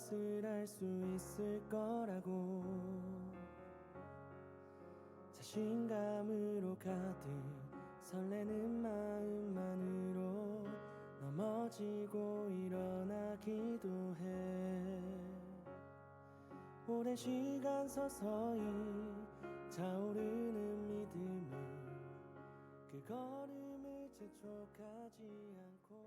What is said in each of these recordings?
것을 알 수 있을 거라고 자신감으로 가득 설레는 마음만으로 넘어지고 일어나기도 해. 오랜 시간 서서히 차오르는 믿음을 그 걸음을 재촉하지 않고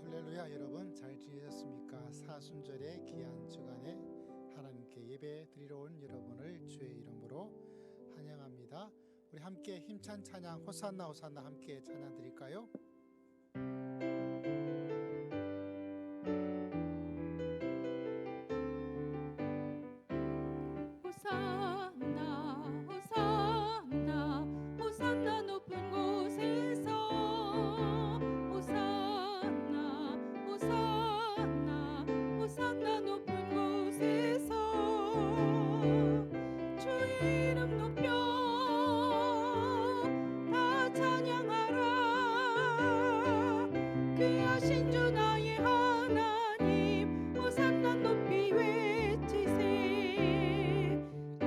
할렐루야. 여러분 잘 지내셨습니까? 사순절의 귀한 주간에 하나님께 예배 드리러 온 여러분을 주의 이름으로 환영합니다. 우리 함께 힘찬 찬양 호산나 호산나 함께 찬양 드릴까요? 호산나 호산나 호산나 높은 곳에서 호산나 호산나 호산나 높은 곳에서 주 이름 높여 다 찬양하라. 귀하신 주 나의 하나님 호산나 높이 외치세.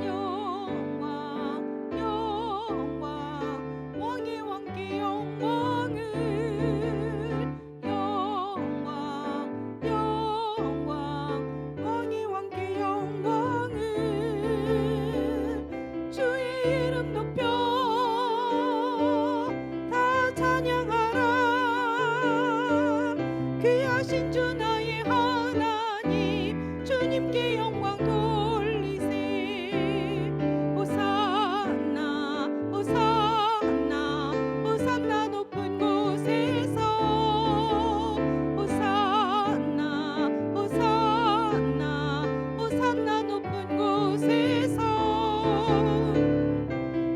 영광 영광 왕의 왕께 영광을 영광 영광 왕의 왕께 영광을 주의 이름 높여 다 찬양하라. 귀하신 주 나의 하나님 주님께 영광 돌리세. 호산나 호산나 호산나 높은 곳에서 호산나 호산나 호산나 높은 곳에서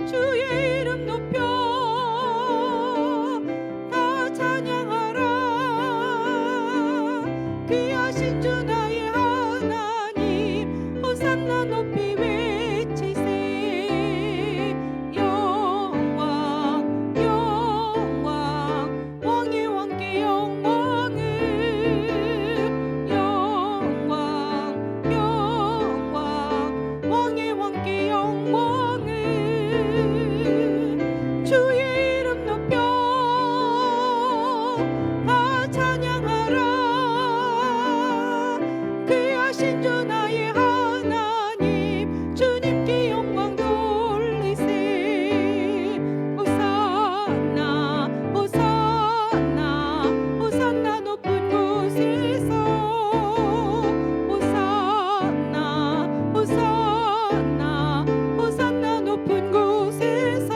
주의 이름 높여 다 찬양하라. 귀하신 주 나의 하나님 호산나 높이 외치세. 영광 영광 왕의 왕께 영광을 영광 영광 왕의 왕께 영광을 주의 이름 높여 다 찬양하라. 귀하신 주 나의 하나님 호산나 호산나 높은 곳에서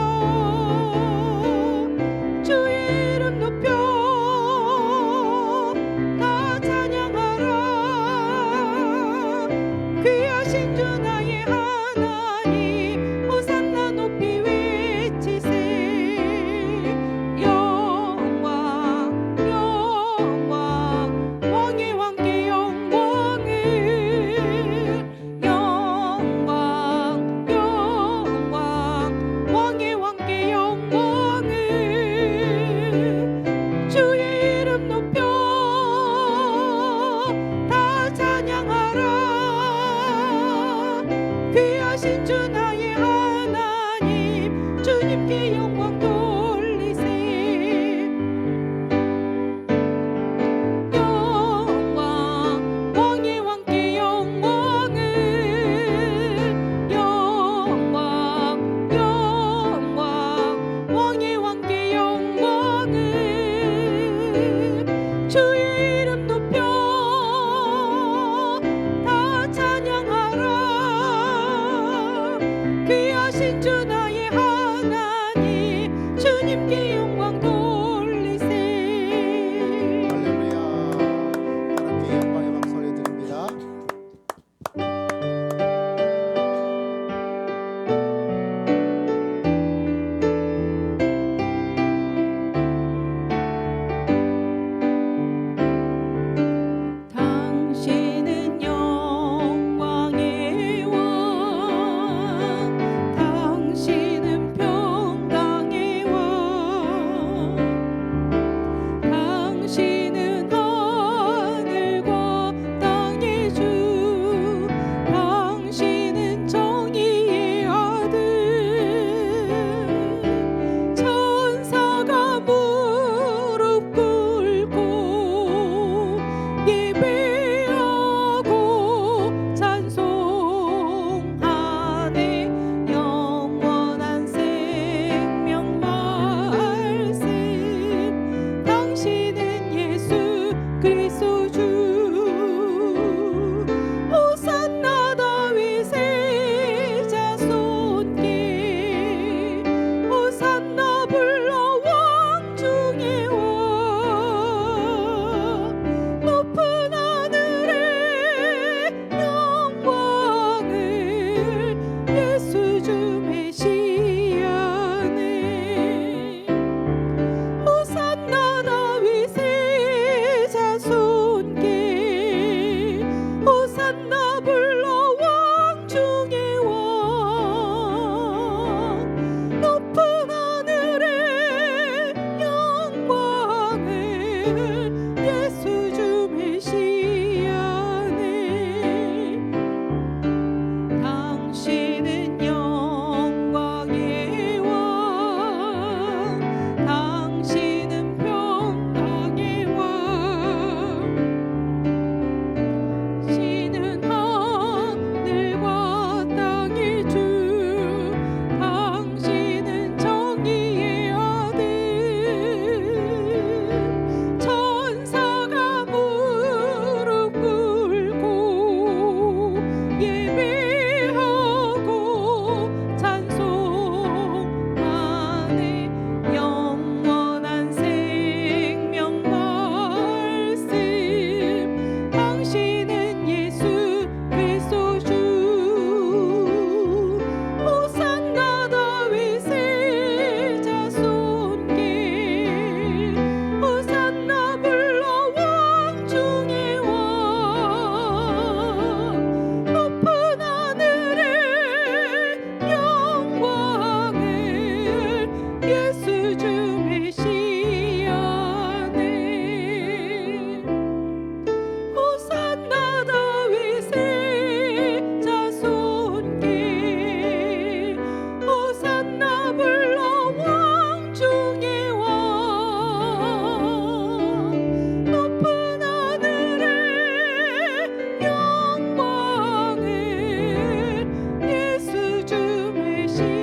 주의 이름 높여 다 찬양하라. 귀하신 주 나의 하나님 호산나 높이 외치세. 영광 영광 왕의 왕께 영광을 영광 영광 왕의 왕께 영광을 주의 이름 높여 다 찬양하라. 귀하신 주 나의 하나님 주님께 영광 돌리세. 영광 왕의 왕께 영광을 영광 영광 왕의 왕께 영광을 주의 이름 높여 다 찬양하라. 귀하신 주 나의 하나님 주님께 영광 돌리세. 할렐루야. 하나님께 영광의 박수 올려드립니다. 당신은 영광의 왕 당신은 평강의 왕 당신은 하늘과 땅의 주 당신은 정의의 아들 천사가 무릎 꿇고 예배하고 찬송하네. 영원한 생명 말씀 당신은 예수 그리스도 주. 호산나 다윗의 자손께 호산나 불러 왕 중의 왕. 높은 하늘의 영광을 예수 주 메시아네. 호산나 다윗의 자손께 호산나 불러 왕 중의 왕. 높은 하늘의 영광을 예수 주 메시아네. 당신은 영광의 왕 당신은 평강의 왕 신은 하늘과 땅의 주 당신은 정의의 아들 천사가 무릎 꿇고 예배하고 찬송하네. 영원한 생명 말씀 당신은 예수 그리스도 주. 호산나 다윗의 자손께 호산나 불러 왕 중의 왕. 높은 하늘의 영광을 예수 주 메시아네. 호산나 다윗의 자손께 호산나 불러 왕 중의 왕. 높은 하늘의 영광을 예수 주 메시아네.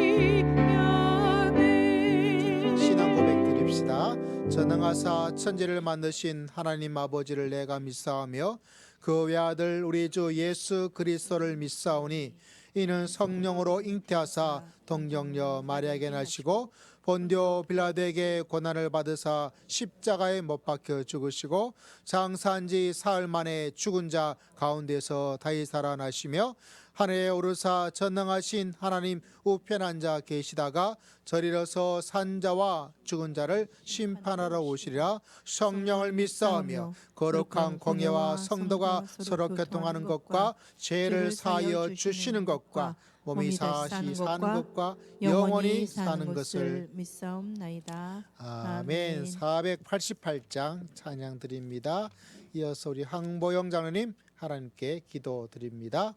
신앙 고백 드립시다. 전능하사 천지를 만드신 하나님 아버지를 내가 믿사오며 그 외아들 우리 주 예수 그리스도를 믿사오니 이는 성령으로 잉태하사 동정녀 마리아에게 나시고 본디오 빌라도에게 고난을 받으사 십자가에 못 박혀 죽으시고 장사한 지 사흘 만에 죽은 자 가운데서 다시 살아나시며 하늘에 오르사 전능하신 하나님 우편 앉아 계시다가 저리로서 산자와 죽은 자를 심판하러 오시리라. 성령을 믿사오며 거룩한 공예와 성도가 서로 교통하는 것과 죄를 사하여 주시는 것과 몸이 다시 사는 것과 영원히 사는 것을 믿사옵나이다. 아멘. 488장 찬양 드립니다. 이어서 우리 황보영 장로님 하나님께 기도 드립니다.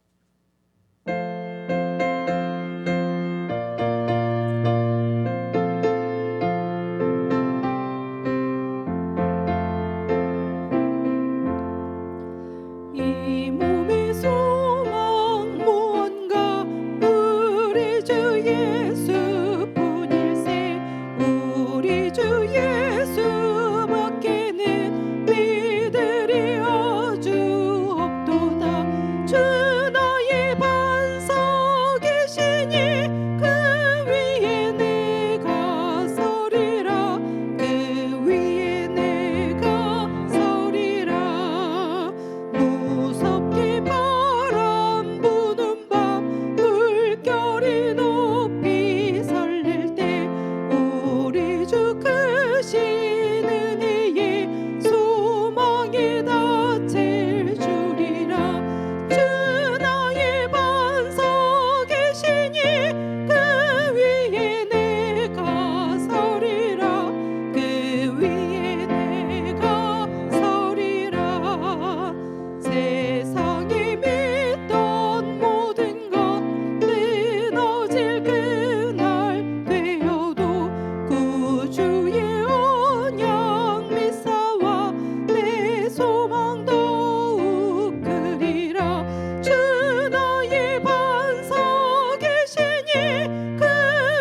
이 몸의 소망 무언가 우리 주 예수뿐일세. 우리 주 예수밖에는 믿으리 아주 없도다. 주 나의 반석이시니 그 위에 내가 서리라. 그 위에 내가 서리라. 무섭게 바람 부는 밤 물결이 높이 설릴 때 우리 주 크신 은혜의 소망에 닫힐 줄이라. 주 나의 반석이시니 그 위에 내가 서리라. 그 위에 내가 서리라. 세상에 믿던 모든 것 끊어질 그날 되어도 구주의 언약 믿사와 내 소망 더욱 크리라. 주 나의 반석이시니 그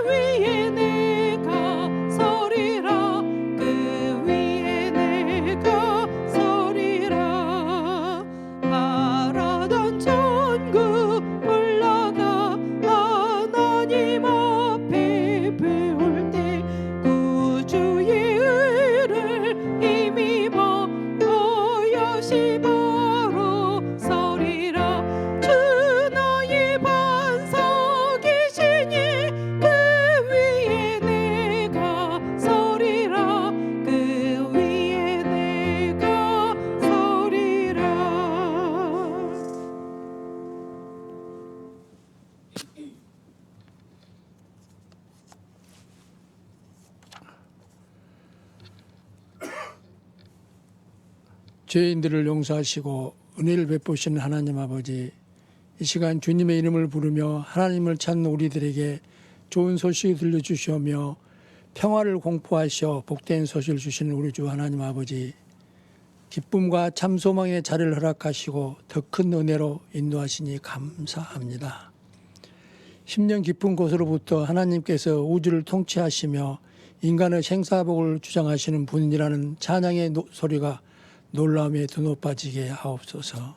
위에 내가 서리라. 그 위에 내가 서리라. 바라던 천국 올라가 하나님 앞에 배울 때 구주의 의를 힘입어 어여시 바로 서리라. 주 나의 반석이시니 그 위에 내가 서리라. 그 위에 내가 서리라. 죄인들을 용서하시고 은혜를 베푸시는 하나님 아버지, 이 시간 주님의 이름을 부르며 하나님을 찾는 우리들에게 좋은 소식을 들려주시오며 평화를 공포하시어 복된 소식을 주시는 우리 주 하나님 아버지, 기쁨과 참 소망의 자리를 허락하시고 더 큰 은혜로 인도하시니 감사합니다. 10년 깊은 곳으로부터 하나님께서 우주를 통치하시며 인간의 생사복을 주장하시는 분이라는 찬양의 소리가 놀라움에 더 높아지게 하옵소서.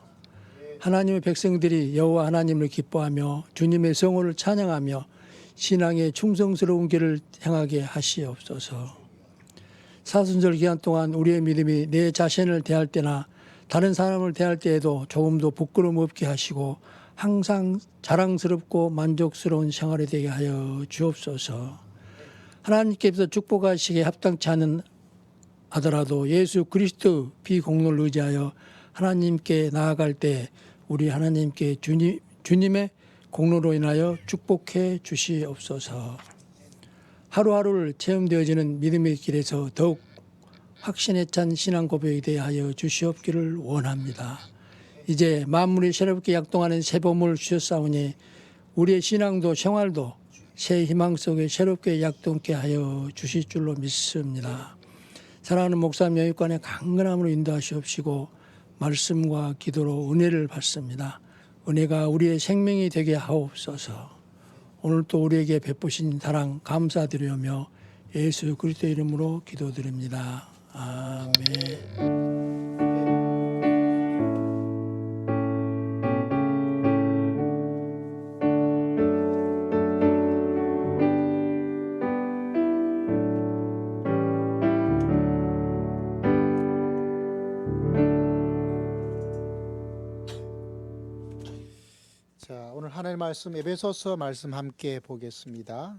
하나님의 백성들이 여호와 하나님을 기뻐하며 주님의 성호를 찬양하며 신앙의 충성스러운 길을 행하게 하시옵소서. 사순절 기간 동안 우리의 믿음이 내 자신을 대할 때나 다른 사람을 대할 때에도 조금도 부끄러움 없게 하시고 항상 자랑스럽고 만족스러운 생활이 되게 하여 주옵소서. 하나님께서 축복하시기에 합당치 않은 하더라도 예수 그리스도 비공로를 의지하여 하나님께 나아갈 때 우리 하나님께 주님의 공로로 인하여 축복해 주시옵소서. 하루하루를 체험되어지는 믿음의 길에서 더욱 확신에 찬 신앙 고백이 되게 하여 주시옵기를 원합니다. 이제 만물이 새롭게 약동하는 새 봄을 주셨사오니 우리의 신앙도 생활도 새 희망 속에 새롭게 약동케 하여 주실 줄로 믿습니다. 사랑하는 목사님 영육관에 강건함으로 인도하시옵시고 말씀과 기도로 은혜를 받습니다. 은혜가 우리의 생명이 되게 하옵소서. 오늘 또 우리에게 베푸신 사랑 감사드리며 예수 그리스도 이름으로 기도드립니다. 아멘. 말씀 에베소서 말씀 함께 보겠습니다.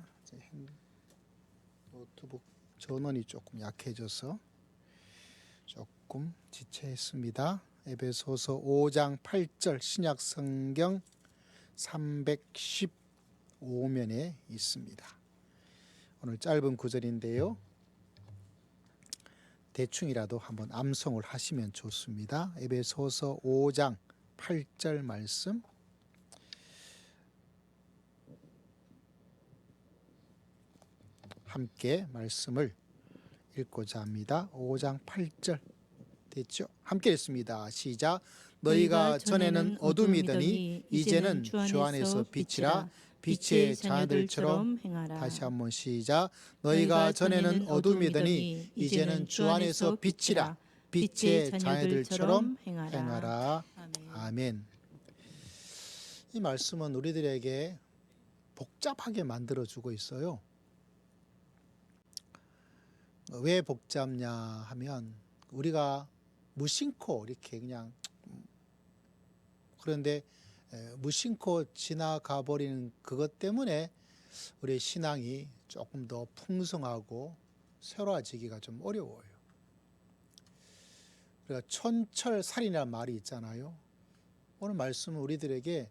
노트북 전원이 조금 약해져서 조금 지체했습니다. 에베소서 5장 8절 신약 성경 315면에 있습니다. 오늘 짧은 구절인데요. 대충이라도 한번 암송을 하시면 좋습니다. 에베소서 5장 8절 말씀 함께 말씀을 읽고자 합니다. 5장 8절 됐죠? 함께 읽습니다. 시작. 너희가 전에는 어둠이더니 이제는 주 안에서 빛이라. 빛의 자녀들처럼 행하라. 다시 한번 시작. 너희가 전에는 어둠이더니 이제는 주 안에서 빛이라. 빛의 자녀들처럼 행하라. 아멘. 이 말씀은 우리들에게 복잡하게 만들어주고 있어요. 왜 복잡냐 하면 우리가 무심코 이렇게 그냥 그런데 무심코 지나가 버리는 그것 때문에 우리의 신앙이 조금 더 풍성하고 새로워지기가 좀 어려워요. 우리가 촌철살인이라는 말이 있잖아요. 오늘 말씀은 우리들에게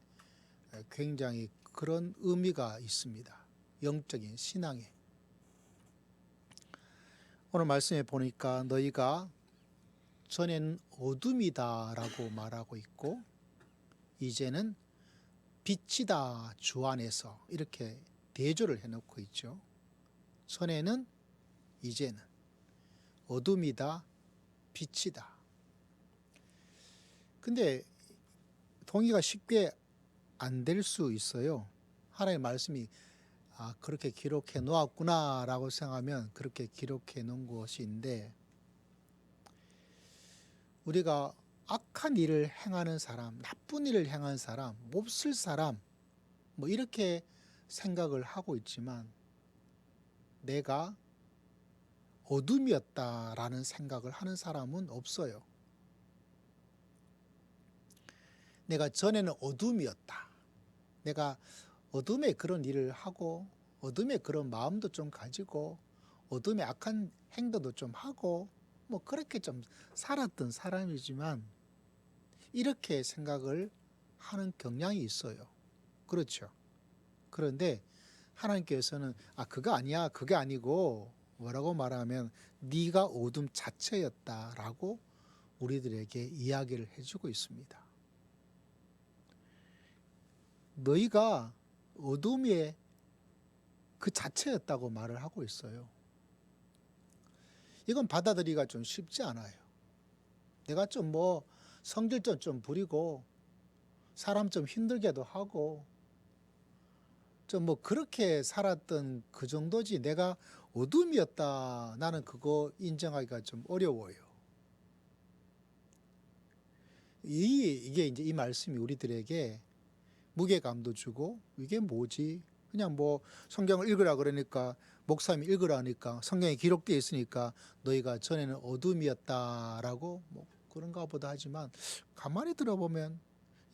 굉장히 그런 의미가 있습니다. 영적인 신앙에. 오늘 말씀에 보니까 너희가 전에는 어둠이다라고 말하고 있고 이제는 빛이다 주 안에서 이렇게 대조를 해놓고 있죠. 전에는 이제는 어둠이다 빛이다. 근데 동의가 쉽게 안 될 수 있어요. 하나님의 말씀이 그렇게 기록해 놓았구나라고 생각하면 그렇게 기록해 놓은 것인데 우리가 악한 일을 행하는 사람, 나쁜 일을 행하는 사람, 몹쓸 사람 뭐 이렇게 생각을 하고 있지만 내가 어둠이었다라는 생각을 하는 사람은 없어요. 내가 전에는 어둠이었다. 내가 어둠의 그런 일을 하고 어둠의 그런 마음도 좀 가지고 어둠의 악한 행동도 좀 하고 뭐 그렇게 좀 살았던 사람이지만 이렇게 생각을 하는 경향이 있어요. 그렇죠. 그런데 하나님께서는 그거 아니야. 그게 아니고 뭐라고 말하면 네가 어둠 자체였다라고 우리들에게 이야기를 해주고 있습니다. 너희가 어둠의 그 자체였다고 말을 하고 있어요. 이건 받아들이기가 좀 쉽지 않아요. 내가 좀 성질도 좀 부리고 사람 좀 힘들게도 하고 좀 그렇게 살았던 그 정도지 내가 어둠이었다 나는 그거 인정하기가 좀 어려워요. 이게 이제 이 말씀이 우리들에게 무게감도 주고 이게 뭐지? 그냥 성경을 읽으라 그러니까 목사님이 읽으라 하니까 성경에 기록되어 있으니까 너희가 전에는 어둠이었다라고 그런가 보다 하지만 가만히 들어보면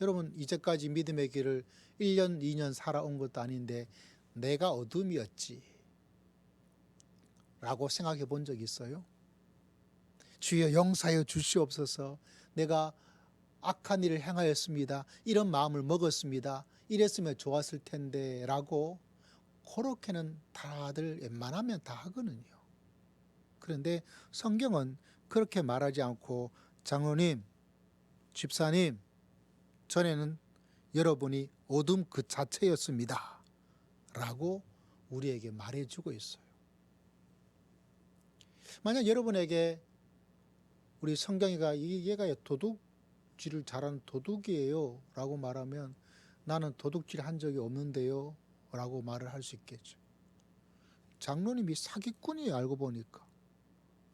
여러분 이제까지 믿음의 길을 1년 2년 살아온 것도 아닌데 내가 어둠이었지 라고 생각해 본 적 있어요? 주여 용서하여 주시옵소서. 내가 악한 일을 행하였습니다. 이런 마음을 먹었습니다. 이랬으면 좋았을 텐데 라고 그렇게는 다들 웬만하면 다 하거든요. 그런데 성경은 그렇게 말하지 않고 장로님, 집사님, 전에는 여러분이 어둠 그 자체였습니다 라고 우리에게 말해주고 있어요. 만약 여러분에게 우리 성경이가 얘가 도둑질을 잘하는 도둑이에요 라고 말하면 나는 도둑질 한 적이 없는데요 라고 말을 할 수 있겠죠. 장로님이 사기꾼이에요 알고 보니까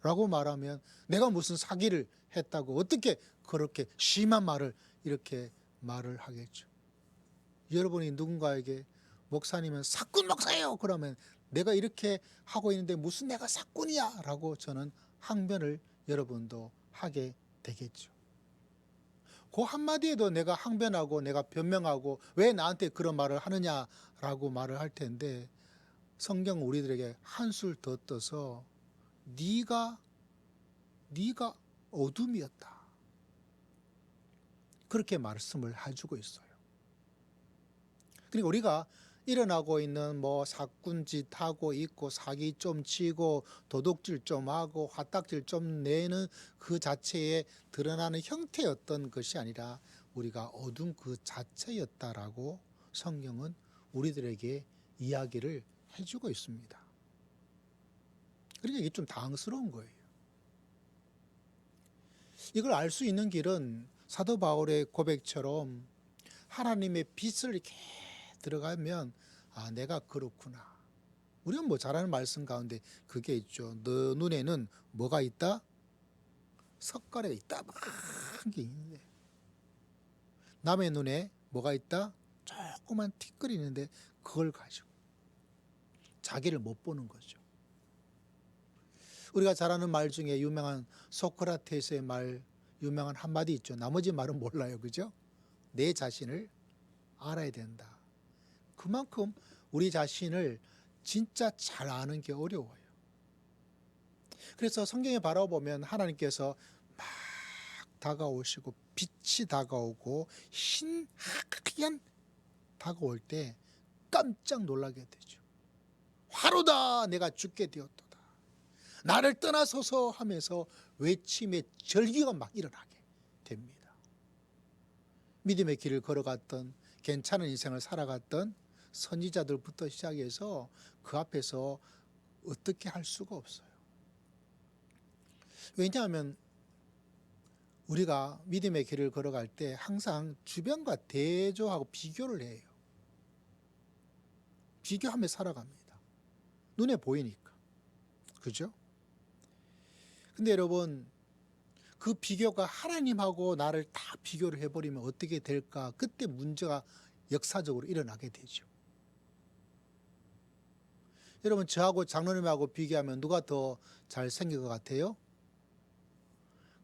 라고 말하면 내가 무슨 사기를 했다고 어떻게 그렇게 심한 말을 이렇게 말을 하겠죠. 여러분이 누군가에게 목사님은 사꾼 목사예요 그러면 내가 이렇게 하고 있는데 무슨 내가 사꾼이야 라고 저는 항변을 여러분도 하게 되겠죠. 그 한마디에도 내가 항변하고 내가 변명하고 왜 나한테 그런 말을 하느냐라고 말을 할 텐데, 성경은 우리들에게 한술 더 떠서 네가 어둠이었다, 그렇게 말씀을 해주고 있어요. 그러니까 우리가 일어나고 있는 뭐 사꾼짓 하고 있고 사기 좀 치고 도둑질 좀 하고 화딱질 좀 내는 그 자체에 드러나는 형태였던 것이 아니라 우리가 어둠 그 자체였다라고 성경은 우리들에게 이야기를 해주고 있습니다. 그러니까 이게 좀 당황스러운 거예요. 이걸 알 수 있는 길은 사도 바울의 고백처럼 하나님의 빛을 이렇게 들어가면 아, 내가 그렇구나. 우리는 뭐 잘하는 말씀 가운데 그게 있죠. 너 눈에는 뭐가 있다? 석가래가 있다. 막 게 있는데 남의 눈에 뭐가 있다? 조그만 티끌이는데 그걸 가지고 자기를 못 보는 거죠. 우리가 잘 아는 말 중에 유명한 소크라테스의 말, 유명한 한마디 있죠. 나머지 말은 몰라요. 그죠? 내 자신을 알아야 된다. 그만큼 우리 자신을 진짜 잘 아는 게 어려워요. 그래서 성경에 바라보면 하나님께서 막 다가오시고 빛이 다가오고 흰 하얀 다가올 때 깜짝 놀라게 되죠. 화로다, 내가 죽게 되었도다, 나를 떠나소서 하면서 외침의 절기가 막 일어나게 됩니다. 믿음의 길을 걸어갔던, 괜찮은 인생을 살아갔던 선지자들부터 시작해서 그 앞에서 어떻게 할 수가 없어요. 왜냐하면 우리가 믿음의 길을 걸어갈 때 항상 주변과 대조하고 비교를 해요. 비교하며 살아갑니다. 눈에 보이니까. 그죠? 근데 여러분, 그 비교가 하나님하고 나를 다 비교를 해버리면 어떻게 될까? 그때 문제가 역사적으로 일어나게 되죠. 여러분, 저하고 장로님하고 비교하면 누가 더 잘생긴 것 같아요?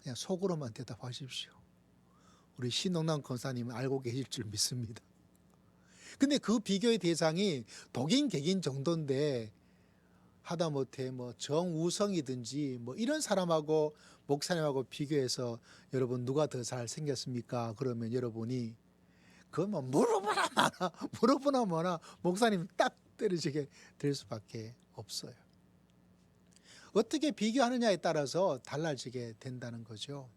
그냥 속으로만 대답하십시오. 우리 신동남 권사님은 알고 계실 줄 믿습니다. 근데 그 비교의 대상이 독인 객인 정도인데 하다못해 뭐 정우성이든지 뭐 이런 사람하고 목사님하고 비교해서 여러분 누가 더 잘생겼습니까? 그러면 여러분이 그건 뭐 물어보나 마나 목사님 딱 때려지게 될 수밖에 없어요. 어떻게 비교하느냐에 따라서 달라지게 된다는 거죠.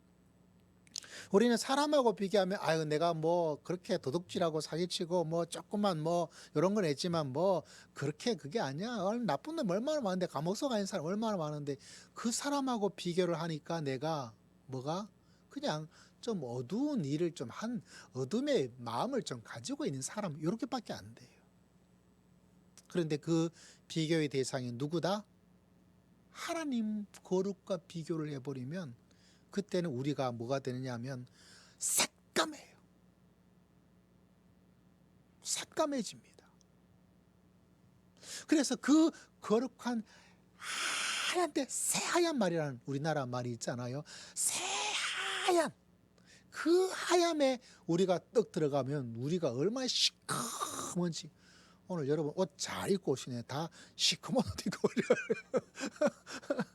우리는 사람하고 비교하면 아유, 내가 뭐 그렇게 도둑질하고 사기치고 뭐 조금만 뭐 이런 건 했지만 뭐 그렇게 그게 아니야. 나쁜 놈 얼마나 많은데, 감옥 가 있는 사람 얼마나 많은데, 그 사람하고 비교를 하니까 내가 뭐가 그냥 좀 어두운 일을 좀 한, 어둠의 마음을 좀 가지고 있는 사람, 이렇게밖에 안 돼요. 그런데 그 비교의 대상이 누구다? 하나님 거룩과 비교를 해버리면 그때는 우리가 뭐가 되느냐 하면 삭감해요. 삭감해집니다. 그래서 그 거룩한 하얀데 새하얀 말이라는 우리나라 말이 있잖아요. 새하얀 그 하얀에 우리가 떡 들어가면 우리가 얼마나 시커먼지. 오늘 여러분 옷 잘 입고 오시네. 다 시커먼 옷 입고 오셔요.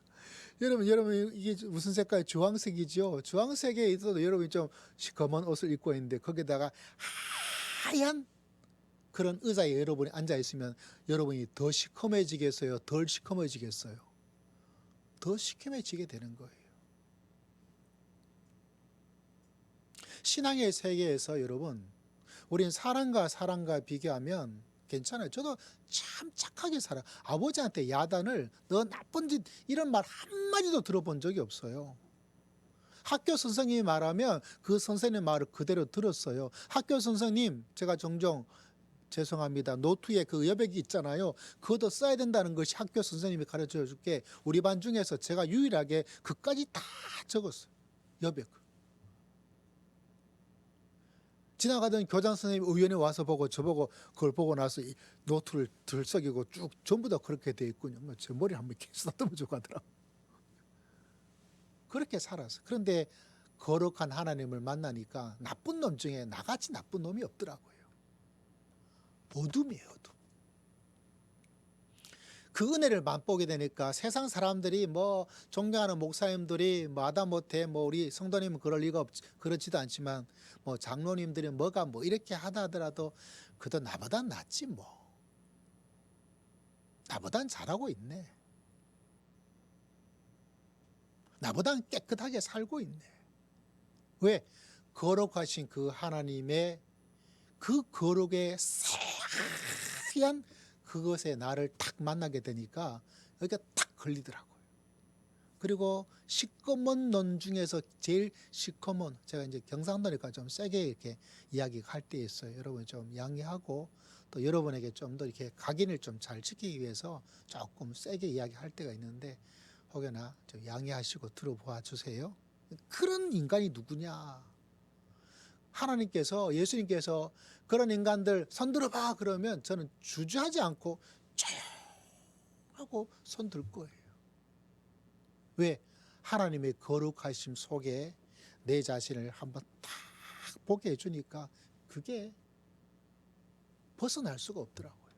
여러분 이게 무슨 색깔? 주황색이죠. 주황색에 있어도 여러분이 좀 시커먼 옷을 입고 있는데 거기다가 하얀 그런 의자에 여러분이 앉아 있으면 여러분이 더 시커매지겠어요? 덜 시커매지겠어요? 더 시커매지게 되는 거예요. 신앙의 세계에서 여러분, 우리는 사람과 비교하면 괜찮아요. 저도 참 착하게 살아. 아버지한테 야단을 너 나쁜 짓 이런 말 한마디도 들어본 적이 없어요. 학교 선생님이 말하면 그 선생님 말을 그대로 들었어요. 학교 선생님, 제가 종종 죄송합니다, 노트에 그 여백이 있잖아요. 그것도 써야 된다는 것이 학교 선생님이 가르쳐 줄게. 우리 반 중에서 제가 유일하게 그까지 다 적었어요. 여백. 지나가던 교장 선생님이 의원에 와서 보고 저보고 그걸 보고 나서 이 노트를 들썩이고 쭉 전부 다 그렇게 돼 있군요. 제 머리를 한번 이렇게 쓰다듬어 주고 하더라고요. 그렇게 살았어. 그런데 거룩한 하나님을 만나니까 나쁜 놈 중에 나같이 나쁜 놈이 없더라고요. 어둠이에요, 어둠. 그 은혜를 맛보게 되니까 세상 사람들이 뭐 존경하는 목사님들이 뭐 하다못해 뭐 우리 성도님은 그럴 리가 그렇지도 않지만 뭐 장로님들이 뭐가 뭐 이렇게 하더라도 그도 나보단 낫지 뭐. 나보단 잘하고 있네. 나보단 깨끗하게 살고 있네. 왜? 거룩하신 그 하나님의 그 거룩의 세한 그것에 나를 딱 만나게 되니까 여기가 딱 걸리더라고요. 그리고 시커먼 논 중에서 제일 시커먼, 제가 이제 경상도니까 좀 세게 이렇게 이야기할 때 있어요. 여러분 좀 양해하고 또 여러분에게 좀 더 이렇게 각인을 좀 잘 지키기 위해서 조금 세게 이야기할 때가 있는데 혹여나 좀 양해하시고 들어봐 주세요. 그런 인간이 누구냐? 하나님께서, 예수님께서 그런 인간들 손 들어봐 그러면 저는 주저하지 않고 조용하고 손 들 거예요. 왜? 하나님의 거룩하심 속에 내 자신을 한번 딱 보게 해주니까 그게 벗어날 수가 없더라고요.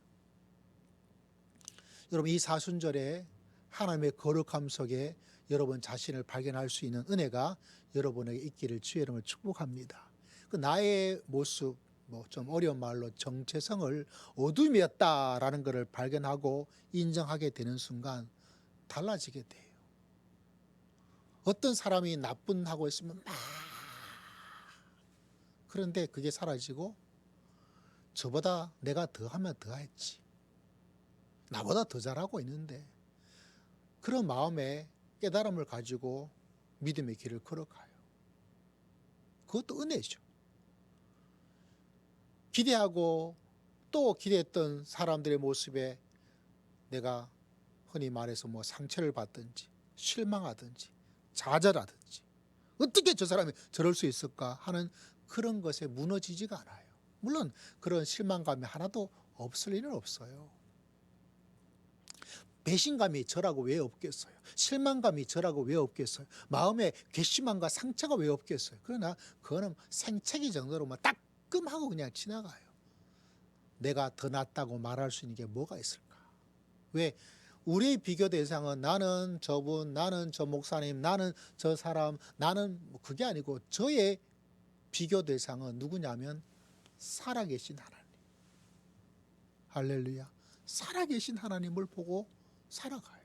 여러분 이 사순절에 하나님의 거룩함 속에 여러분 자신을 발견할 수 있는 은혜가 여러분에게 있기를 주의 이름으로 축복합니다. 그 나의 모습, 뭐 좀 어려운 말로 정체성을 어둠이었다라는 것을 발견하고 인정하게 되는 순간 달라지게 돼요. 어떤 사람이 나쁜 하고 있으면 막 그런데 그게 사라지고 저보다 내가 더 하면 더 했지. 나보다 더 잘하고 있는데 그런 마음에 깨달음을 가지고 믿음의 길을 걸어가요. 그것도 은혜죠. 기대하고 또 기대했던 사람들의 모습에 내가 흔히 말해서 뭐 상처를 받든지 실망하든지 좌절하든지 어떻게 저 사람이 저럴 수 있을까 하는 그런 것에 무너지지가 않아요. 물론 그런 실망감이 하나도 없을 일은 없어요. 배신감이 저라고 왜 없겠어요? 실망감이 저라고 왜 없겠어요? 마음에 괘씸함과 상처가 왜 없겠어요? 그러나 그거는 생채기 정도로 뭐 따끔하고 그냥 지나가요. 내가 더 낫다고 말할 수 있는 게 뭐가 있을까? 왜? 우리의 비교 대상은 나는 저분, 나는 저 목사님, 나는 저 사람, 나는 뭐 그게 아니고 저의 비교 대상은 누구냐면 살아계신 하나님. 할렐루야. 살아계신 하나님을 보고 살아가요.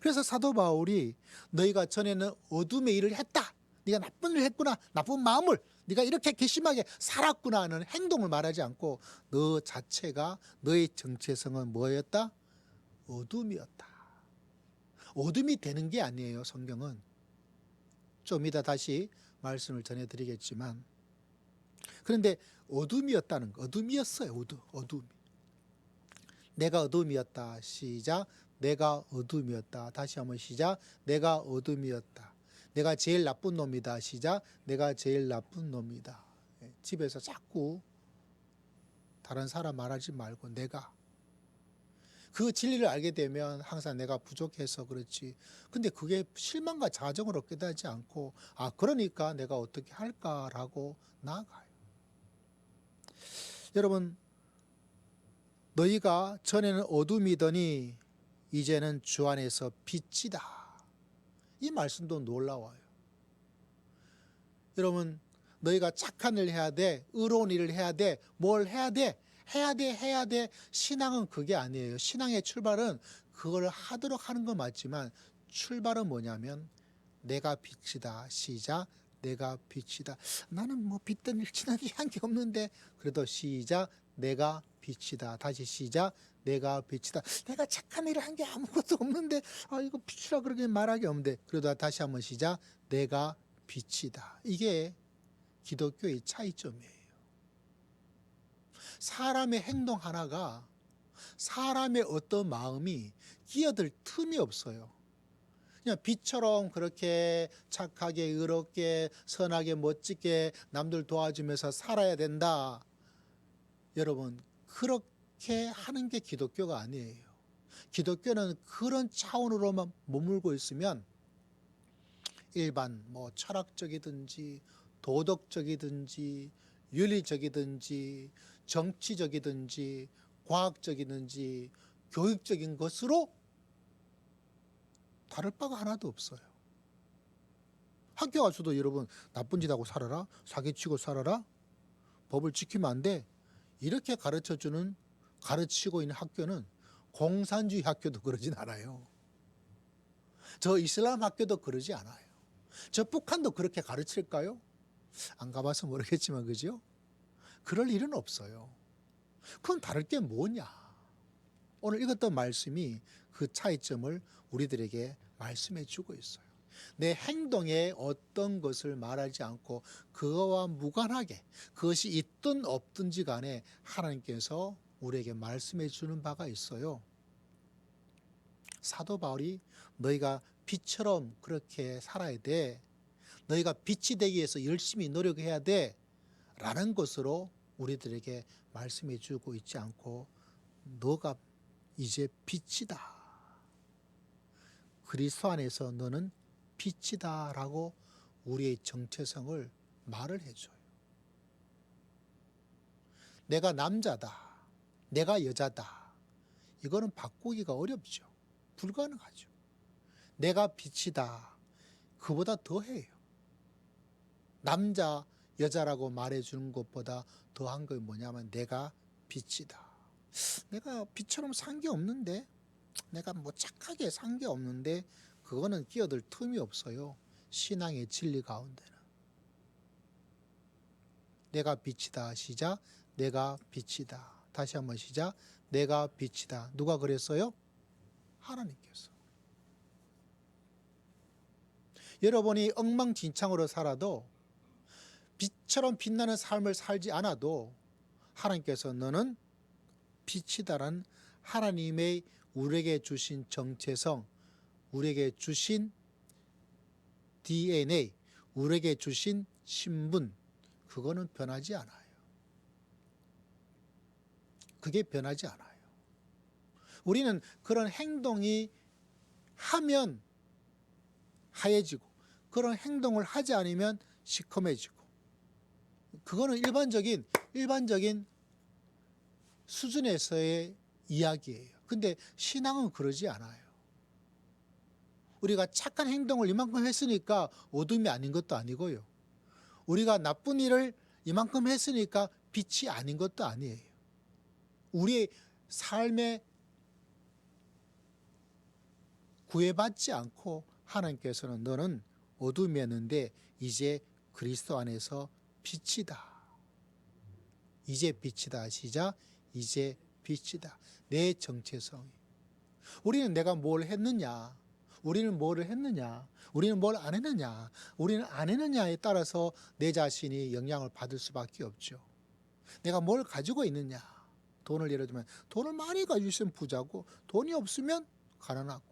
그래서 사도 바울이 너희가 전에는 어둠의 일을 했다. 네가 나쁜 일을 했구나. 나쁜 마음을 네가 이렇게 괘씸하게 살았구나 하는 행동을 말하지 않고 너 자체가 너의 정체성은 뭐였다? 어둠이었다. 어둠이 되는 게 아니에요. 성경은. 좀 이따 다시 말씀을 전해드리겠지만 그런데 어둠이었다는 거. 어둠이었어요. 어둠이. 내가 어둠이었다. 시작. 내가 어둠이었다. 다시 한번 시작. 내가 어둠이었다. 내가 제일 나쁜 놈이다. 시작. 내가 제일 나쁜 놈이다. 집에서 자꾸 다른 사람 말하지 말고 내가. 그 진리를 알게 되면 항상 내가 부족해서 그렇지. 근데 그게 실망과 자정으로 깨닫지 않고 아 그러니까 내가 어떻게 할까라고 나아가요. 여러분 너희가 전에는 어둠이더니 이제는 주 안에서 빛이다. 이 말씀도 놀라워요. 여러분 너희가 착한 일을 해야 돼. 의로운 일을 해야 돼. 뭘 해야 돼. 해야 돼. 신앙은 그게 아니에요. 신앙의 출발은 그걸 하도록 하는 건 맞지만 출발은 뭐냐면 내가 빛이다. 시작. 내가 빛이다. 나는 뭐 빛든 일치는 한 게 없는데 그래도 시작. 내가 빛이다. 다시 시작. 내가 빛이다. 내가 착한 일을 한 게 아무것도 없는데 이거 빛이라 그러게 말하기 없는데 그래도 다시 한번 시작. 내가 빛이다. 이게 기독교의 차이점이에요. 사람의 행동 하나가 사람의 어떤 마음이 끼어들 틈이 없어요. 그냥 빛처럼 그렇게 착하게 의롭게 선하게 멋지게 남들 도와주면서 살아야 된다. 여러분 그렇게 하는 게 기독교가 아니에요. 기독교는 그런 차원으로만 머물고 있으면 일반 뭐 철학적이든지 도덕적이든지 윤리적이든지 정치적이든지 과학적이든지 교육적인 것으로 다를 바가 하나도 없어요. 학교 가서도 여러분 나쁜 짓 하고 살아라, 사기치고 살아라, 법을 지키면 안 돼, 이렇게 가르쳐주는, 가르치고 있는 학교는 공산주의 학교도 그러진 않아요. 저 이슬람 학교도 그러지 않아요. 저 북한도 그렇게 가르칠까요? 안 가봐서 모르겠지만 그죠? 그럴 일은 없어요. 그건 다를 게 뭐냐? 오늘 읽었던 말씀이 그 차이점을 우리들에게 말씀해 주고 있어요. 내 행동에 어떤 것을 말하지 않고 그거와 무관하게 그것이 있든 없든지 간에 하나님께서 우리에게 말씀해 주는 바가 있어요. 사도 바울이 너희가 빛처럼 그렇게 살아야 돼, 너희가 빛이 되기 위해서 열심히 노력해야 돼 라는 것으로 우리들에게 말씀해 주고 있지 않고, 너가 이제 빛이다, 그리스도 안에서 너는 빛이다 라고 우리의 정체성을 말을 해줘요. 내가 남자다, 내가 여자다, 이거는 바꾸기가 어렵죠. 불가능하죠. 내가 빛이다, 그보다 더해요. 남자 여자라고 말해주는 것보다 더한 건 뭐냐면 내가 빛이다. 내가 빛처럼 산 게 없는데, 내가 뭐 착하게 산 게 없는데, 그거는 끼어들 틈이 없어요. 신앙의 진리 가운데는. 내가 빛이다. 시작. 내가 빛이다. 다시 한번 시작. 내가 빛이다. 누가 그랬어요? 하나님께서. 여러분이 엉망진창으로 살아도, 빛처럼 빛나는 삶을 살지 않아도 하나님께서 너는 빛이다라는 하나님의 우리에게 주신 정체성, 우리에게 주신 DNA, 우리에게 주신 신분, 그거는 변하지 않아요. 그게 변하지 않아요. 우리는 그런 행동이 하면 하얘지고, 그런 행동을 하지 않으면 시커매지고, 그거는 일반적인 수준에서의 이야기예요. 근데 신앙은 그러지 않아요. 우리가 착한 행동을 이만큼 했으니까 어둠이 아닌 것도 아니고요. 우리가 나쁜 일을 이만큼 했으니까 빛이 아닌 것도 아니에요. 우리의 삶에 구애받지 않고 하나님께서는 너는 어둠이었는데 이제 그리스도 안에서 빛이다. 이제 빛이다. 시작. 이제 빛이다. 내 정체성이. 우리는 내가 뭘 했느냐, 우리는 뭐를 했느냐, 우리는 뭘 안 했느냐, 우리는 안 했느냐에 따라서 내 자신이 영향을 받을 수밖에 없죠. 내가 뭘 가지고 있느냐, 돈을 예를 들면 돈을 많이 가지고 있으면 부자고, 돈이 없으면 가난하고,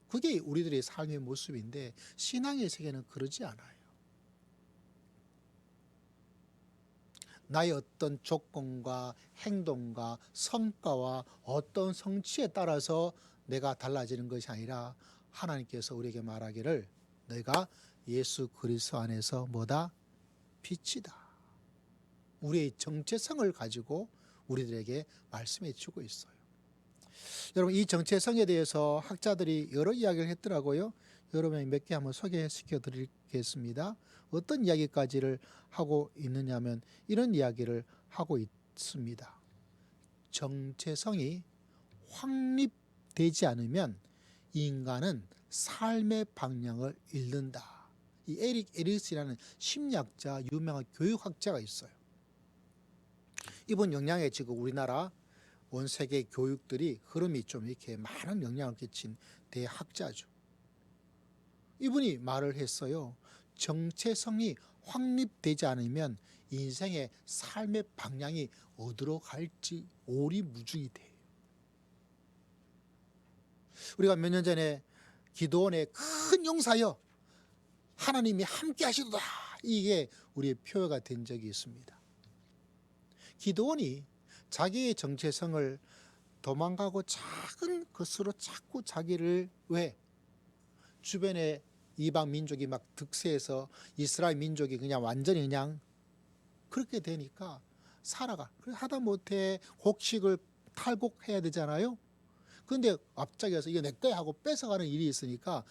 그게 우리들의 삶의 모습인데 신앙의 세계는 그러지 않아요. 나의 어떤 조건과 행동과 성과와 어떤 성취에 따라서 내가 달라지는 것이 아니라 하나님께서 우리에게 말하기를 너희가 예수 그리스도 안에서 뭐다? 빛이다. 우리의 정체성을 가지고 우리들에게 말씀해 주고 있어요. 여러분, 이 정체성에 대해서 학자들이 여러 이야기를 했더라고요. 여러분이 몇 개 한번 소개시켜 드리겠습니다. 어떤 이야기까지를 하고 있느냐면 이런 이야기를 하고 있습니다. 정체성이 확립되지 않으면 인간은 삶의 방향을 잃는다. 이 에릭 에리스라는 심리학자, 유명한 교육학자가 있어요. 이분 영향에 지금 우리나라 온 세계 교육들이 흐름이 좀 이렇게 많은 영향을 끼친 대학자죠. 이분이 말을 했어요. 정체성이 확립되지 않으면 인생의 삶의 방향이 어디로 갈지 오리무중이 돼요. 우리가 몇 년 전에 기도원의 큰 용사여 하나님이 함께 하시도다, 이게 우리의 표어가 된 적이 있습니다. 기도원이 자기의 정체성을 도망가고 작은 것으로 자꾸 자기를 왜 주변에 이방 민족이 막 득세해서 이스라엘 민족이 그냥 완전히 그냥 그렇게 되니까 살아가. 그래서 하다못해 곡식을 탈곡해야 되잖아요. 그런데 갑자기 와서 이거 내 거야 하고 뺏어가는 일이 있으니까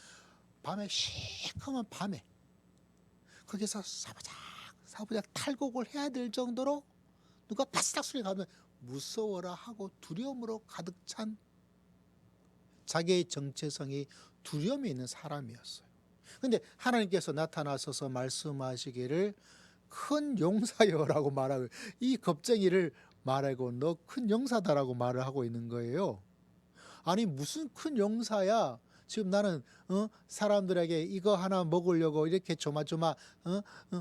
밤에 시커먼 밤에 거기서 사부작 탈곡을 해야 될 정도로 누가 바스락 소리가 가면 무서워라 하고 두려움으로 가득 찬 자기의 정체성이 두려움이 있는 사람이었어요. 그런데 하나님께서 나타나셔서 말씀하시기를 큰 용사여라고 말하고, 이 겁쟁이를 말하고 너 큰 용사다라고 말을 하고 있는 거예요. 아니 무슨 큰 용사야. 지금 나는 사람들에게 이거 하나 먹으려고 이렇게 조마조마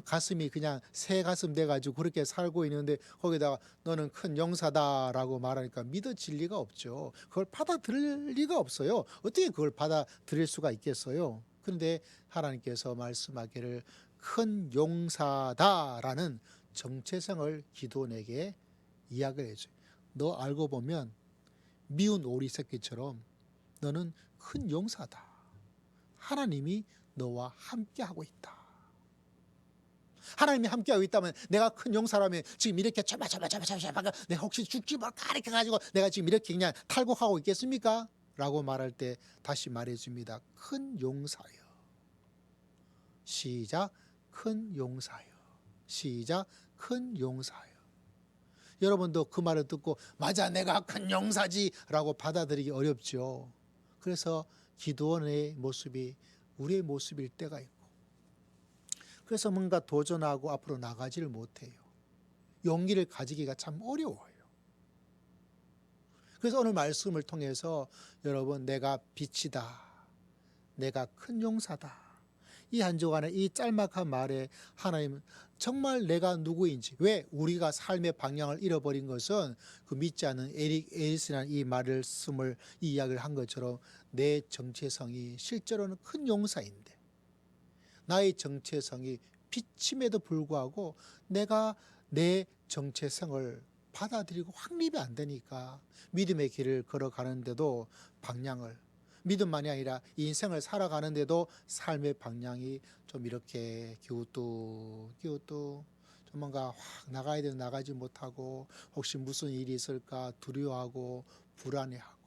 가슴이 그냥 새 가슴 돼가지고 그렇게 살고 있는데 거기다가 너는 큰 용사다라고 말하니까 믿어질 리가 없죠. 그걸 받아들일 리가 없어요. 어떻게 그걸 받아들일 수가 있겠어요. 그런데 하나님께서 말씀하기를 큰 용사다라는 정체성을 기도원에게 이야기를 해줘요. 너 알고 보면 미운 오리 새끼처럼 너는 큰 용사다. 하나님이 너와 함께하고 있다. 하나님이 함께하고 있다면 내가 큰 용사라면 지금 이렇게 내가 혹시 죽지 말까 이렇게 가지고 내가 지금 이렇게 그냥 탈곡하고 있겠습니까? 라고 말할 때 다시 말해줍니다. 큰 용사여. 시작. 큰 용사여. 시작. 큰 용사여. 여러분도 그 말을 듣고 맞아 내가 큰 용사지 라고 받아들이기 어렵죠. 그래서 기도원의 모습이 우리의 모습일 때가 있고, 그래서 뭔가 도전하고 앞으로 나가지를 못해요. 용기를 가지기가 참 어려워요. 그래서 오늘 말씀을 통해서 여러분 내가 빛이다, 내가 큰 용사다, 이 한 주간의 이 짤막한 말에 하나님은 정말 내가 누구인지, 왜 우리가 삶의 방향을 잃어버린 것은 그 믿지 않는 에릭 에리스라는 이 말을 이 이야기를 한 것처럼 내 정체성이 실제로는 큰 용사인데 나의 정체성이 비침에도 불구하고 내가 내 정체성을 받아들이고 확립이 안 되니까 믿음의 길을 걸어가는데도 방향을, 믿음만이 아니라 인생을 살아가는데도 삶의 방향이 좀 이렇게 기우뚝 좀 뭔가 확 나가야 되는데 나가지 못하고 혹시 무슨 일이 있을까 두려워하고 불안해하고.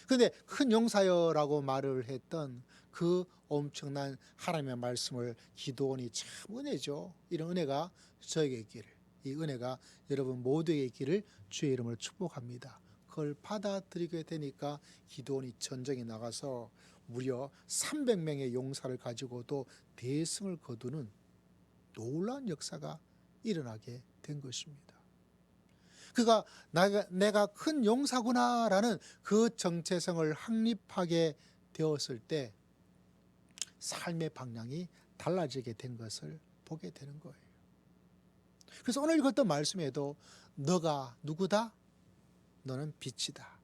그런데 큰 용사여라고 말을 했던 그 엄청난 하나님의 말씀을 기도원이 참 은혜죠. 이런 은혜가 저에게 있기를, 이 은혜가 여러분 모두에게 있기를 주의 이름으로 축복합니다. 그걸 받아들이게 되니까 기도원이 전쟁에 나가서 무려 300명의 용사를 가지고도 대승을 거두는 놀라운 역사가 일어나게 된 것입니다. 그가 내가 큰 용사구나라는 그 정체성을 확립하게 되었을 때 삶의 방향이 달라지게 된 것을 보게 되는 거예요. 그래서 오늘 읽었던 말씀에도 너가 누구다? 너는 빛이다.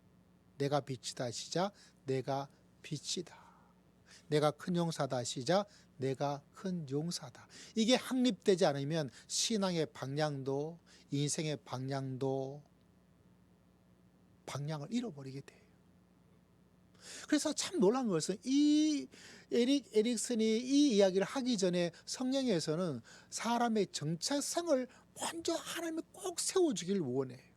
내가 빛이다. 시작. 내가 빛이다. 내가 큰 용사다. 시작. 내가 큰 용사다. 이게 확립되지 않으면 신앙의 방향도 인생의 방향도 방향을 잃어버리게 돼요. 그래서 참 놀라운 것은 이 에릭 에릭슨이 이 이야기를 하기 전에 성경에서는 사람의 정체성을 먼저 하나님이 꼭 세워주길 원해요.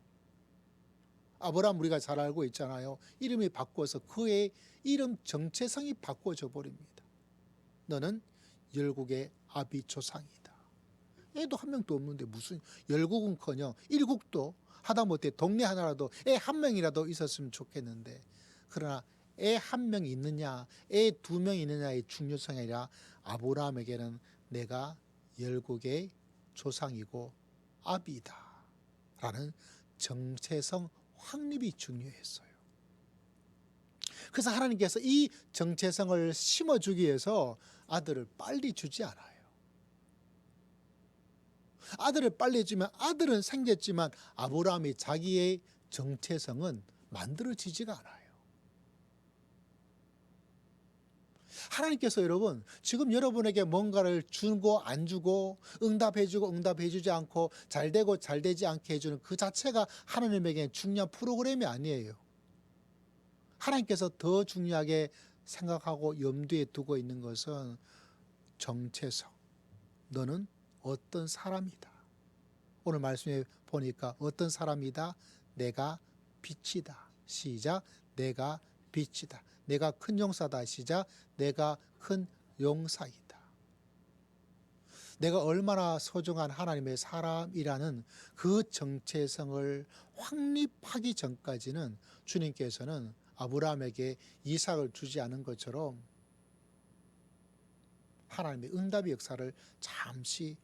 아브라함 우리가 잘 알고 있잖아요. 이름이 바꿔서 그의 이름 정체성이 바꿔져 버립니다. 너는 열국의 아비 조상이다. 애도 한 명도 없는데 무슨 열국은커녕 일국도 하다못해 동네 하나라도 애 한 명이라도 있었으면 좋겠는데, 그러나 애 한 명 있느냐 애 두 명 있느냐의 중요성이 아니라 아브라함에게는 내가 열국의 조상이고 아비다 라는 정체성 확립이 중요했어요. 그래서 하나님께서 이 정체성을 심어주기 위해서 아들을 빨리 주지 않아요. 아들을 빨리 주면 아들은 생겼지만 아브라함이 자기의 정체성은 만들어지지가 않아요. 하나님께서 여러분 지금 여러분에게 뭔가를 주고 안 주고 응답해주고 응답해주지 않고 잘되고 잘되지 않게 해주는 그 자체가 하나님에게 중요한 프로그램이 아니에요. 하나님께서 더 중요하게 생각하고 염두에 두고 있는 것은 정체성. 너는 어떤 사람이다. 오늘 말씀에 보니까 어떤 사람이다? 내가 빛이다. 시작. 내가 빛이다. 내가 큰 용사다. 시작. 내가 큰 용사이다. 내가 얼마나 소중한 하나님의 사람이라는 그 정체성을 확립하기 전까지는 주님께서는 아브라함에게 이삭을 주지 않은 것처럼 하나님의 응답의 역사를 잠시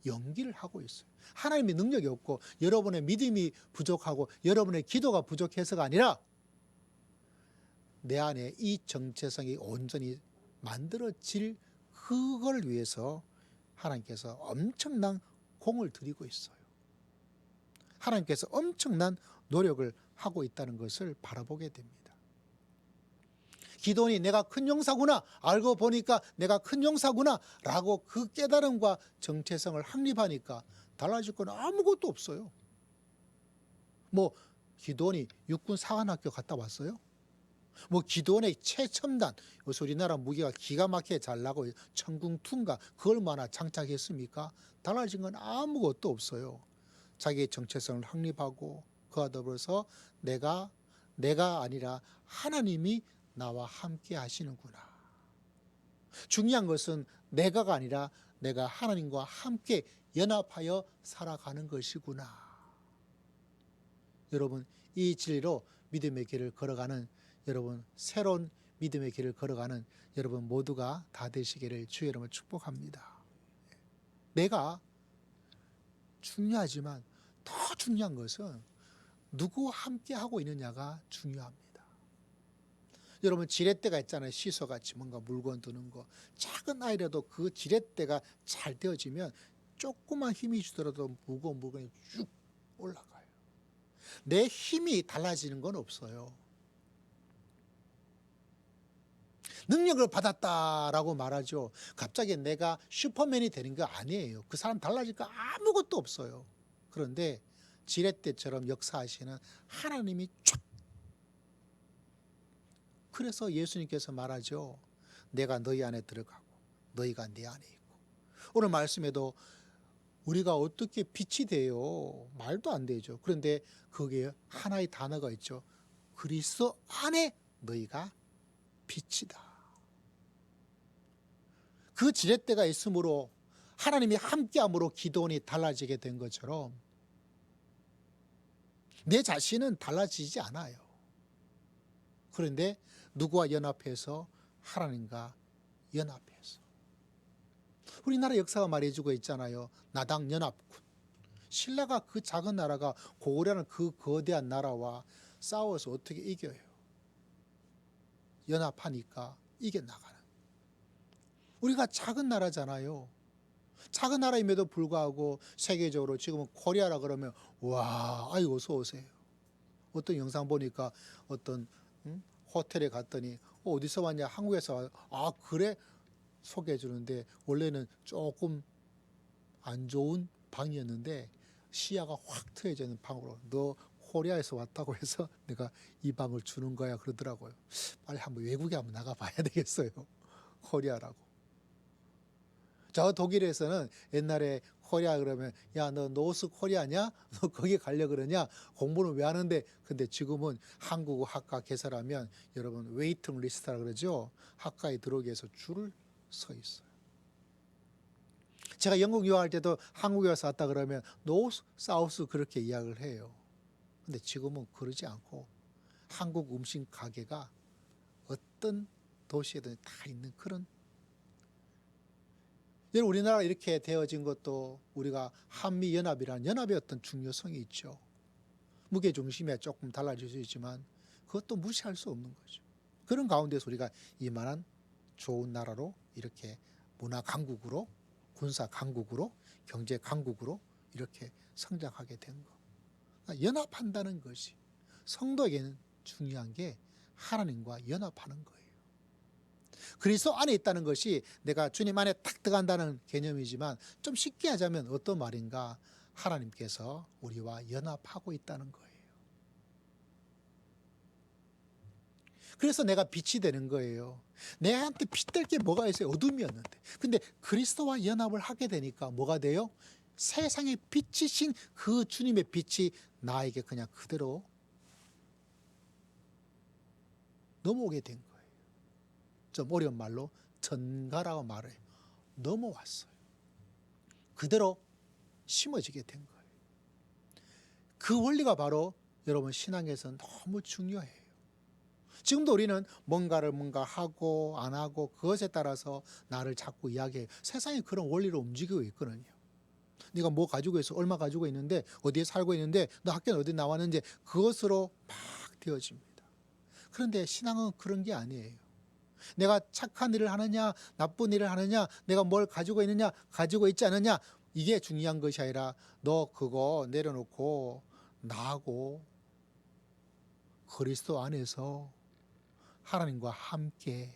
연기를 하고 있어요. 하나님의 능력이 없고 여러분의 믿음이 부족하고 여러분의 기도가 부족해서가 아니라 내 안에 이 정체성이 온전히 만들어질 그걸 위해서 하나님께서 엄청난 공을 들이고 있어요. 하나님께서 엄청난 노력을 하고 있다는 것을 바라보게 됩니다. 기도원이 내가 큰 용사구나, 알고 보니까 내가 큰 용사구나 라고 그 깨달음과 정체성을 확립하니까 달라질 건 아무것도 없어요. 뭐 기도원이 육군 사관학교 갔다 왔어요? 뭐 기도원의 최첨단, 요새 우리나라 무기가 기가 막히게 잘 나고 천궁투인가 그걸 얼마나 장착했습니까? 달라진 건 아무것도 없어요. 자기의 정체성을 확립하고 그와 더불어서 내가 아니라 하나님이 나와 함께 하시는구나. 중요한 것은 내가가 아니라 내가 하나님과 함께 연합하여 살아가는 것이구나. 여러분, 이 진리로 믿음의 길을 걸어가는 여러분, 새로운 믿음의 길을 걸어가는 여러분 모두가 다 되시기를 주의 이름으로 축복합니다. 내가 중요하지만 더 중요한 것은 누구와 함께 하고 있느냐가 중요합니다. 여러분, 지렛대가 있잖아요. 시소같이 뭔가 물건 드는 거. 작은 아이라도 그 지렛대가 잘 되어지면 조그만 힘이 주더라도 무거운 물건이 쭉 올라가요. 내 힘이 달라지는 건 없어요. 능력을 받았다라고 말하죠. 갑자기 내가 슈퍼맨이 되는 거 아니에요. 그 사람 달라질 거 아무것도 없어요. 그런데 지렛대처럼 역사하시는 하나님이 쫙. 그래서 예수님께서 말하죠. 내가 너희 안에 들어가고 너희가 내 안에 있고. 오늘 말씀에도 우리가 어떻게 빛이 돼요? 말도 안 되죠. 그런데 거기에 하나의 단어가 있죠. 그리스도 안에 너희가 빛이다. 그 지렛대가 있으므로 하나님이 함께함으로 기도원이 달라지게 된 것처럼 내 자신은 달라지지 않아요. 그런데 누구와 연합해서? 하나님과 연합해서. 우리나라 역사가 말해주고 있잖아요. 나당연합군. 신라가 그 작은 나라가 고구려라는 그 거대한 나라와 싸워서 어떻게 이겨요? 연합하니까 이겨나가는. 우리가 작은 나라잖아요. 작은 나라임에도 불구하고 세계적으로 지금은 코리아라 그러면 와, 아이 어서 오세요. 어떤 영상 보니까 어떤 호텔에 갔더니 어디서 왔냐? 한국에서 왔. 아 그래? 소개해 주는데 원래는 조금 안 좋은 방이었는데 시야가 확 트여져 있는 방으로 너 코리아에서 왔다고 해서 내가 이 방을 주는 거야 그러더라고요. 빨리 한번 외국에 한번 나가봐야 되겠어요. 코리아라고. 저 독일에서는 옛날에 코리아 그러면 야 너 노스 코리아냐? 너 거기 가려고 그러냐? 공부는 왜 하는데? 근데 지금은 한국어 학과 개설하면 여러분 웨이팅 리스트라 그러죠. 학과에 들어오기 위해서 줄을 서 있어요. 제가 영국 유학할 때도 한국에 와서 왔다 그러면 노스, 사우스 그렇게 이야기를 해요. 근데 지금은 그러지 않고 한국 음식 가게가 어떤 도시에든 다 있는 그런. 우리나라가 이렇게 되어진 것도 우리가 한미연합이라는 연합의 어떤 중요성이 있죠. 무게중심이 조금 달라질 수 있지만 그것도 무시할 수 없는 거죠. 그런 가운데서 우리가 이만한 좋은 나라로 이렇게 문화 강국으로, 군사 강국으로, 경제 강국으로 이렇게 성장하게 된 거. 그러니까 연합한다는 것이 성도에게는 중요한 게 하나님과 연합하는 거예요. 그리스도 안에 있다는 것이 내가 주님 안에 딱 들어간다는 개념이지만 좀 쉽게 하자면 어떤 말인가? 하나님께서 우리와 연합하고 있다는 거예요. 그래서 내가 빛이 되는 거예요. 내한테 빛될 게 뭐가 있어요? 어둠이었는데. 근데 그리스도와 연합을 하게 되니까 뭐가 돼요? 세상의 빛이신 그 주님의 빛이 나에게 그냥 그대로 넘어오게 된 거예요. 좀 어려운 말로 전가라고 말해요. 넘어왔어요. 그대로 심어지게 된 거예요. 그 원리가 바로 여러분 신앙에서 너무 중요해요. 지금도 우리는 뭔가 하고 안 하고 그것에 따라서 나를 자꾸 이야기해요. 세상이 그런 원리로 움직이고 있거든요. 네가 뭐 가지고 있어? 얼마 가지고 있는데? 어디에 살고 있는데? 너 학교는 어디 나왔는지? 그것으로 막 되어집니다. 그런데 신앙은 그런 게 아니에요. 내가 착한 일을 하느냐 나쁜 일을 하느냐 내가 뭘 가지고 있느냐 가지고 있지 않느냐 이게 중요한 것이 아니라 너 그거 내려놓고 나하고 그리스도 안에서 하나님과 함께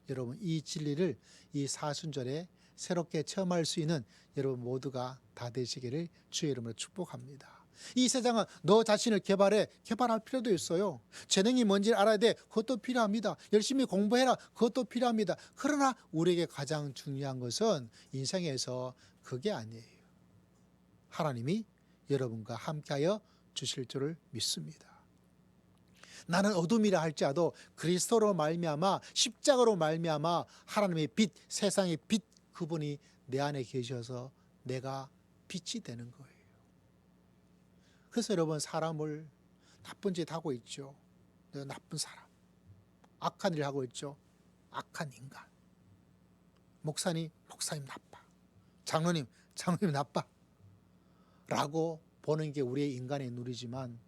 여러분 이 진리를 이 사순절에 새롭게 체험할 수 있는 여러분 모두가 다 되시기를 주의 이름으로 축복합니다. 이 세상은 너 자신을 개발할 필요도 있어요. 재능이 뭔지 알아야 돼. 그것도 필요합니다. 열심히 공부해라. 그것도 필요합니다. 그러나 우리에게 가장 중요한 것은 인생에서 그게 아니에요. 하나님이 여러분과 함께하여 주실 줄을 믿습니다. 나는 어둠이라 할지라도 그리스도로 말미암아 십자가로 말미암아 하나님의 빛, 세상의 빛 그분이 내 안에 계셔서 내가 빛이 되는 거예요. 그래서 여러분 사람을 나쁜 짓 하고 있죠. 내가 나쁜 사람. 악한 일 하고 있죠. 악한 인간. 목사님 나빠. 장로님 나빠. 라고 보는 게 우리의 인간의 누리지만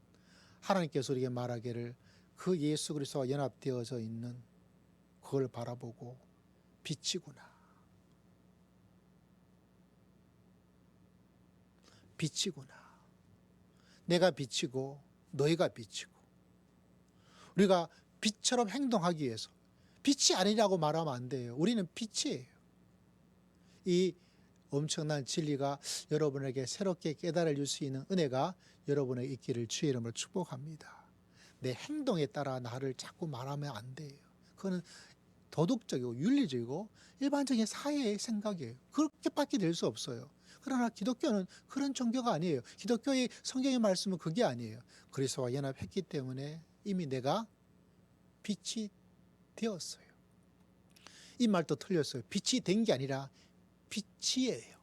하나님께서 우리에게 말하기를 그 예수 그리스도와 연합되어져 있는 그걸 바라보고 빛이구나. 빛이구나. 내가 빛이고 너희가 빛이고 우리가 빛처럼 행동하기 위해서 빛이 아니라고 말하면 안 돼요. 우리는 빛이에요. 이 엄청난 진리가 여러분에게 새롭게 깨달아 줄 수 있는 은혜가 여러분에게 있기를 주의 이름으로 축복합니다. 내 행동에 따라 나를 자꾸 말하면 안 돼요. 그거는 도덕적이고 윤리적이고 일반적인 사회의 생각이에요. 그렇게밖에 될 수 없어요. 그러나 기독교는 그런 종교가 아니에요. 기독교의 성경의 말씀은 그게 아니에요. 그리스도와 연합했기 때문에 이미 내가 빛이 되었어요. 이 말도 틀렸어요. 빛이 된 게 아니라 빛이에요.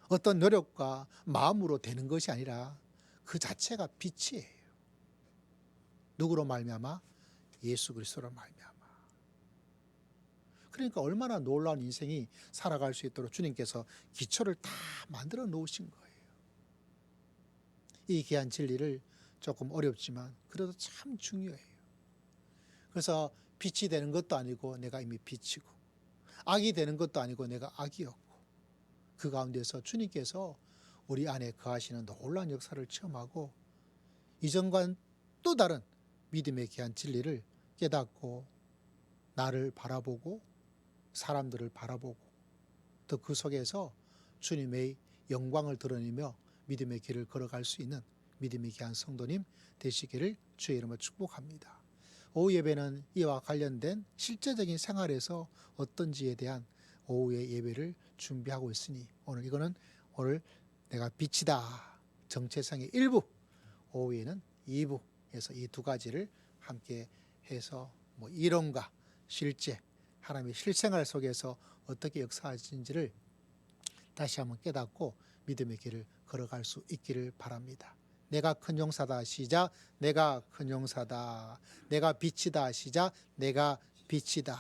어떤 노력과 마음으로 되는 것이 아니라 그 자체가 빛이에요. 누구로 말미암아? 예수 그리스도로 말미암아. 그러니까 얼마나 놀라운 인생이 살아갈 수 있도록 주님께서 기초를 다 만들어 놓으신 거예요. 이 귀한 진리를 조금 어렵지만 그래도 참 중요해요. 그래서 빛이 되는 것도 아니고 내가 이미 빛이고 악이 되는 것도 아니고 내가 악이었고 그 가운데서 주님께서 우리 안에 거하시는 놀라운 역사를 체험하고 이전과는 또 다른 믿음의 귀한 진리를 깨닫고 나를 바라보고 사람들을 바라보고 또 그 속에서 주님의 영광을 드러내며 믿음의 길을 걸어갈 수 있는 믿음의 귀한 성도님 되시기를 주의 이름으로 축복합니다. 오후 예배는 이와 관련된 실제적인 생활에서 어떤지에 대한 오후의 예배를 준비하고 있으니 오늘 내가 빛이다 정체성의 1부, 오후에는 2부에서 이 두 가지를 함께 해서 이론과 실제 하나님의 실생활 속에서 어떻게 역사하시는지를 다시 한번 깨닫고 믿음의 길을 걸어갈 수 있기를 바랍니다. 내가 큰 용사다 시작. 내가 큰 용사다. 내가 빛이다 시작. 내가 빛이다.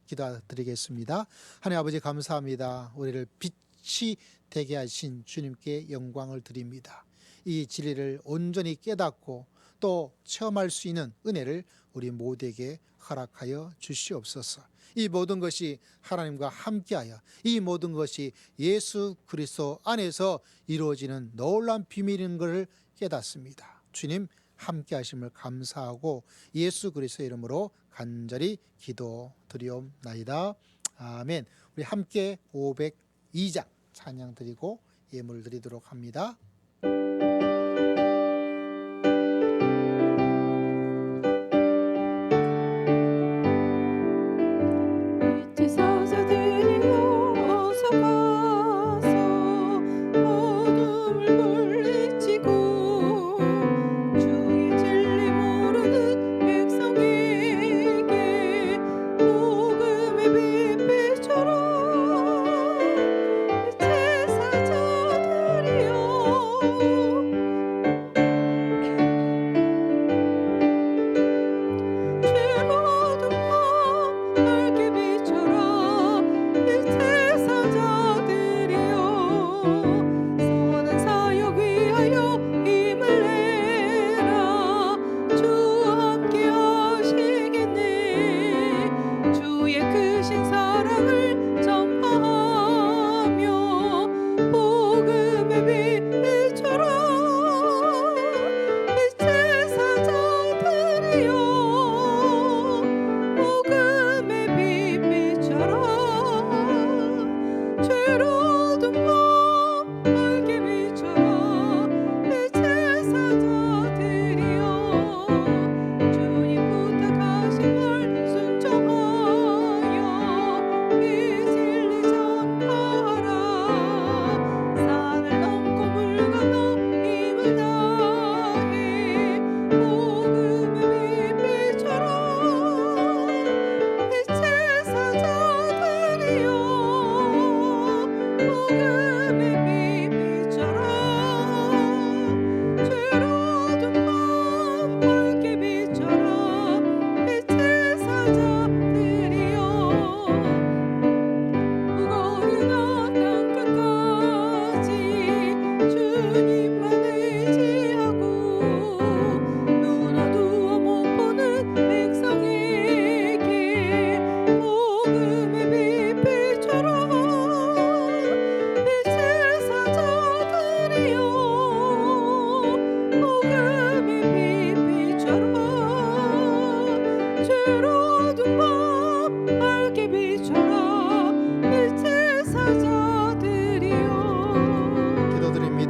기도드리겠습니다. 하나님 아버지 감사합니다. 우리를 빛이 되게 하신 주님께 영광을 드립니다. 이 진리를 온전히 깨닫고 또 체험할 수 있는 은혜를 우리 모두에게 허락하여 주시옵소서. 이 모든 것이 하나님과 함께하여 이 모든 것이 예수 그리스도 안에서 이루어지는 놀라운 비밀인 것을 깨닫습니다. 주님 함께하심을 감사하고 예수 그리스도의 이름으로 간절히 기도드리옵나이다. 아멘. 우리 함께 502장 찬양 드리고 예물 드리도록 합니다.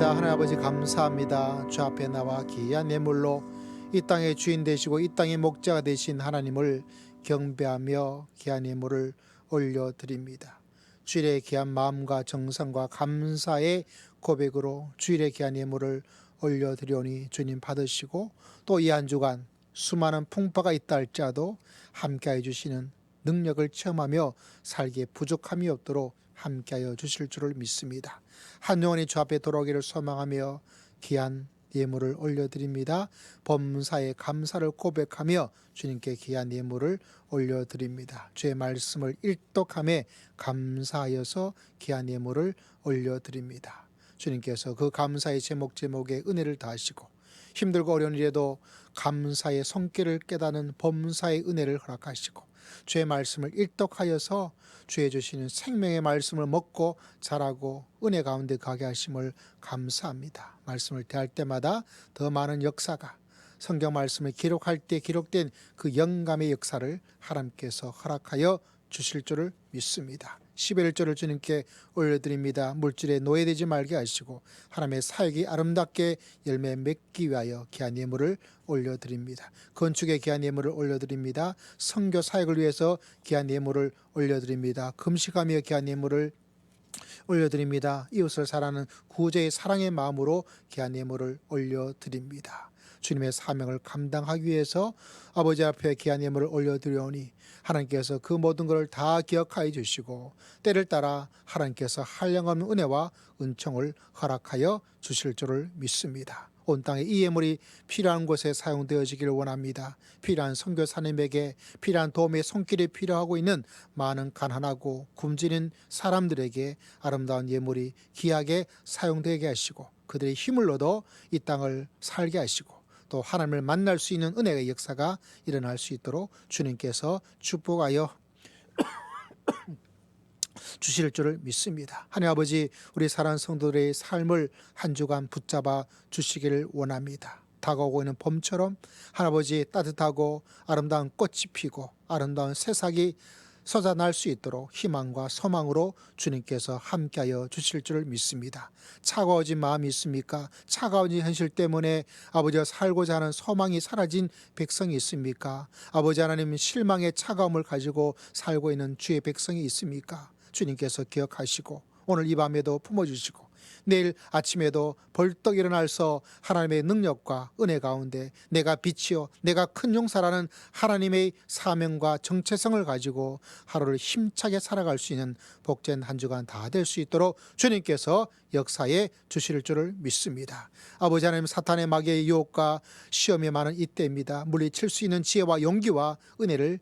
기도드립니다. 하나님 아버지 감사합니다. 주 앞에 나와 귀한 예물로 이 땅의 주인 되시고 이 땅의 목자가 되신 하나님을 경배하며 귀한 예물을 올려드립니다. 주일의 귀한 마음과 정성과 감사의 고백으로 주일의 귀한 예물을 올려드리오니 주님 받으시고 또 이 한 주간 수많은 풍파가 있다 할지라도 함께해 주시는 능력을 체험하며 살기에 부족함이 없도록 함께하여 주실 줄을 믿습니다. 한 영혼이 주 앞에 돌아오기를 소망하며 귀한 예물을 올려드립니다. 범사에 감사를 고백하며 주님께 귀한 예물을 올려드립니다. 주의 말씀을 일독함에 감사하여서 귀한 예물을 올려드립니다. 주님께서 그 감사의 제목에 은혜를 다하시고 힘들고 어려운 일에도 감사의 손길을 깨닫는 범사의 은혜를 허락하시고 주의 말씀을 일독하여서 주의 주시는 생명의 말씀을 먹고 자라고 은혜 가운데 가게 하심을 감사합니다. 말씀을 대할 때마다 더 많은 역사가 성경 말씀을 기록할 때 기록된 그 영감의 역사를 하나님께서 허락하여 주실 줄을 믿습니다. 11조를 주님께 올려드립니다. 물질에 노예되지 말게 하시고 하나님의 사역이 아름답게 열매 맺기 위하여 귀한 예물을 올려드립니다. 건축에 귀한 예물을 올려드립니다. 선교 사역을 위해서 귀한 예물을 올려드립니다. 금식하며 귀한 예물을 올려드립니다. 이웃을 사랑하는 구제의 사랑의 마음으로 귀한 예물을 올려드립니다. 주님의 사명을 감당하기 위해서 아버지 앞에 귀한 예물을 올려드리오니 하나님께서 그 모든 것을 다 기억하여 주시고 때를 따라 하나님께서 한량없는 은혜와 은총을 허락하여 주실 줄을 믿습니다. 온 땅에 이 예물이 필요한 곳에 사용되어지기를 원합니다. 필요한 선교사님에게 필요한 도움의 손길이 필요하고 있는 많은 가난하고 굶주린 사람들에게 아름다운 예물이 귀하게 사용되게 하시고 그들의 힘을 얻어 이 땅을 살게 하시고 또 하나님을 만날 수 있는 은혜의 역사가 일어날 수 있도록 주님께서 축복하여 주실 줄을 믿습니다. 하나님 아버지, 우리 사랑하는 성도들의 삶을 한 주간 붙잡아 주시기를 원합니다. 다가오고 있는 봄처럼 하나님 따뜻하고 아름다운 꽃이 피고 아름다운 새싹이 솟아날 수 있도록 희망과 소망으로 주님께서 함께하여 주실 줄을 믿습니다. 차가워진 마음이 있습니까? 차가워진 현실 때문에 아버지와 살고자 하는 소망이 사라진 백성이 있습니까? 아버지 하나님, 실망의 차가움을 가지고 살고 있는 주의 백성이 있습니까? 주님께서 기억하시고 오늘 이 밤에도 품어주시고 내일 아침에도 벌떡 일어나서 하나님의 능력과 은혜 가운데 내가 빛이요 내가 큰 용사라는 하나님의 사명과 정체성을 가지고 하루를 힘차게 살아갈 수 있는 복된 한 주간 다 될 수 있도록 주님께서 역사에 주실 줄을 믿습니다. 아버지 하나님, 사탄의 마귀의 유혹과 시험이 많은 이때입니다. 물리칠 수 있는 지혜와 용기와 은혜를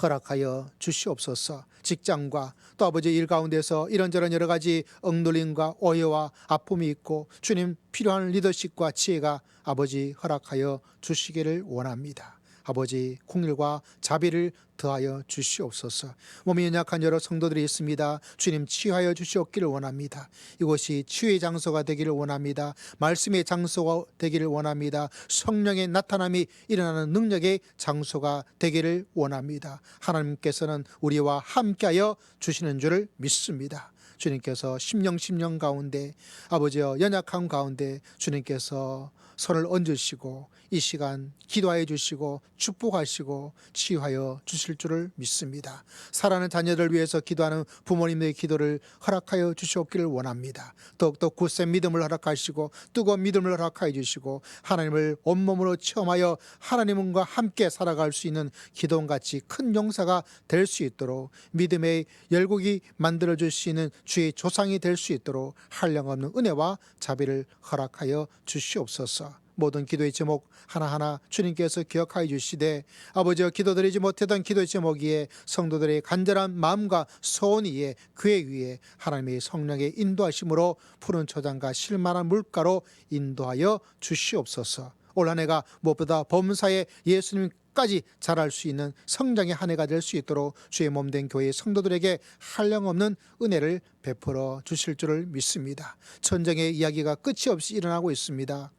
허락하여 주시옵소서. 직장과 또 아버지 일 가운데서 이런저런 여러 가지 억눌림과 오해와 아픔이 있고 주님 필요한 리더십과 지혜가 아버지 허락하여 주시기를 원합니다. 아버지 긍휼과 자비를 더하여 주시옵소서. 몸이 연약한 여러 성도들이 있습니다. 주님 치유하여 주시옵기를 원합니다. 이곳이 치유의 장소가 되기를 원합니다. 말씀의 장소가 되기를 원합니다. 성령의 나타남이 일어나는 능력의 장소가 되기를 원합니다. 하나님께서는 우리와 함께하여 주시는 줄을 믿습니다. 주님께서 심령 가운데 아버지여 연약함 가운데 주님께서 손을 얹으시고 이 시간 기도하여 주시고 축복하시고 치유하여 주실 줄을 믿습니다. 사랑하는 자녀들 위해서 기도하는 부모님의 기도를 허락하여 주시옵기를 원합니다. 더욱더 굳센 믿음을 허락하시고 뜨거운 믿음을 허락하여 주시고 하나님을 온몸으로 체험하여 하나님과 함께 살아갈 수 있는 기도원같이 큰 용사가 될 수 있도록 믿음의 열국이 만들어 주시는 주의 조상이 될 수 있도록 한량없는 은혜와 자비를 허락하여 주시옵소서. 모든 기도의 제목 하나하나 주님께서 기억하여 주시되 아버지여 기도드리지 못했던 기도의 제목이에 성도들의 간절한 마음과 소원 위에 그의 위에 하나님의 성령의 인도하심으로 푸른 초장과 실만한 물가로 인도하여 주시옵소서. 올 한 해가 무엇보다 범사에 예수님까지 자랄 수 있는 성장의 한 해가 될 수 있도록 주의 몸된 교회의 성도들에게 한량없는 은혜를 베풀어 주실 줄을 믿습니다. 전쟁의 이야기가 끝이 없이 일어나고 있습니다.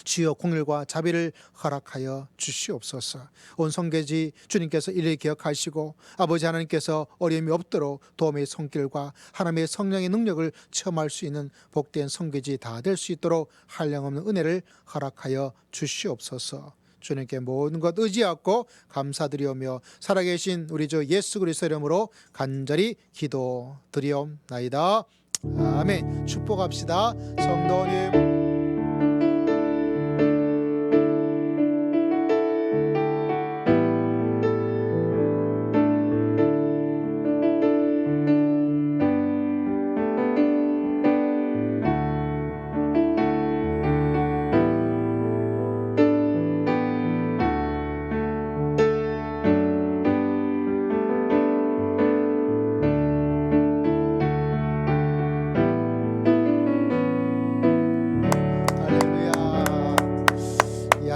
주여 공일과 자비를 허락하여 주시옵소서. 온 성계지 주님께서 이를 기억하시고 아버지 하나님께서 어려움이 없도록 도움의 손길과 하나님의 성령의 능력을 체험할 수 있는 복된 성계지 다 될 수 있도록 한량없는 은혜를 허락하여 주시옵소서. 주님께 모든 것 의지하고 감사드리오며 살아계신 우리 주 예수 그리스도 이름으로 간절히 기도드리옵나이다. 아멘. 축복합시다. 성도님.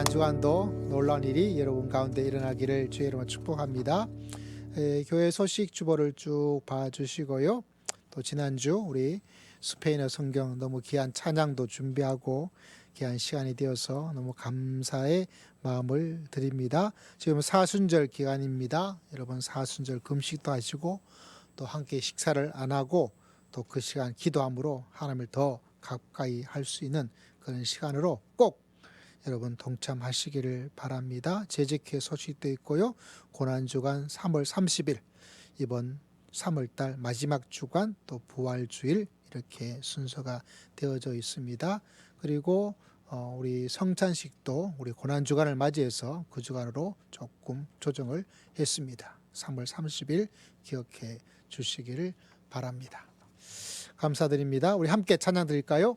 주간도 놀라운 일이 여러분 가운데 일어나기를 주의 이름으로 축복합니다. 교회 소식 주보를 쭉 봐주시고요. 또 지난주 우리 스페인어 성경 너무 귀한 찬양도 준비하고 귀한 시간이 되어서 너무 감사의 마음을 드립니다. 지금 사순절 기간입니다. 여러분 사순절 금식도 하시고 또 함께 식사를 안 하고 또 그 시간 기도함으로 하나님을 더 가까이 할 수 있는 그런 시간으로 꼭 여러분 동참하시기를 바랍니다. 재직회 소식도 있고요. 고난주간 3월 30일 이번 3월달 마지막 주간 또 부활주일 이렇게 순서가 되어져 있습니다. 그리고 우리 성찬식도 우리 고난주간을 맞이해서 그 주간으로 조금 조정을 했습니다. 3월 30일 기억해 주시기를 바랍니다. 감사드립니다. 우리 함께 찬양 드릴까요?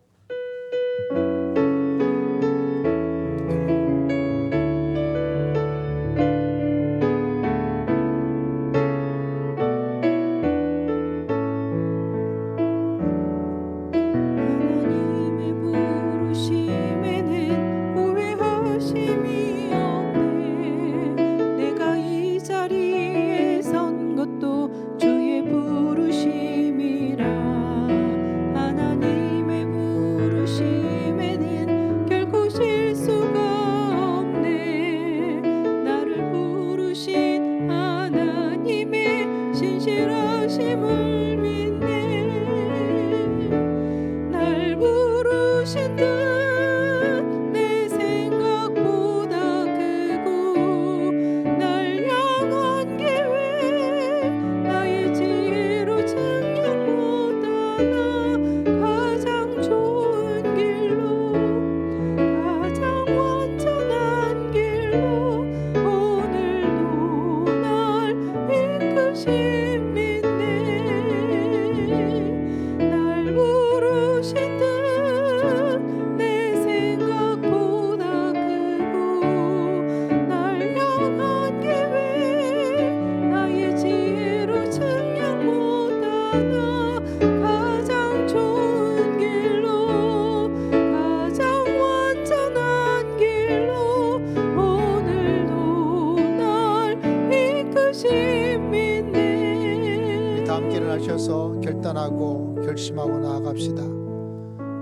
결단하고 결심하고 나아갑시다.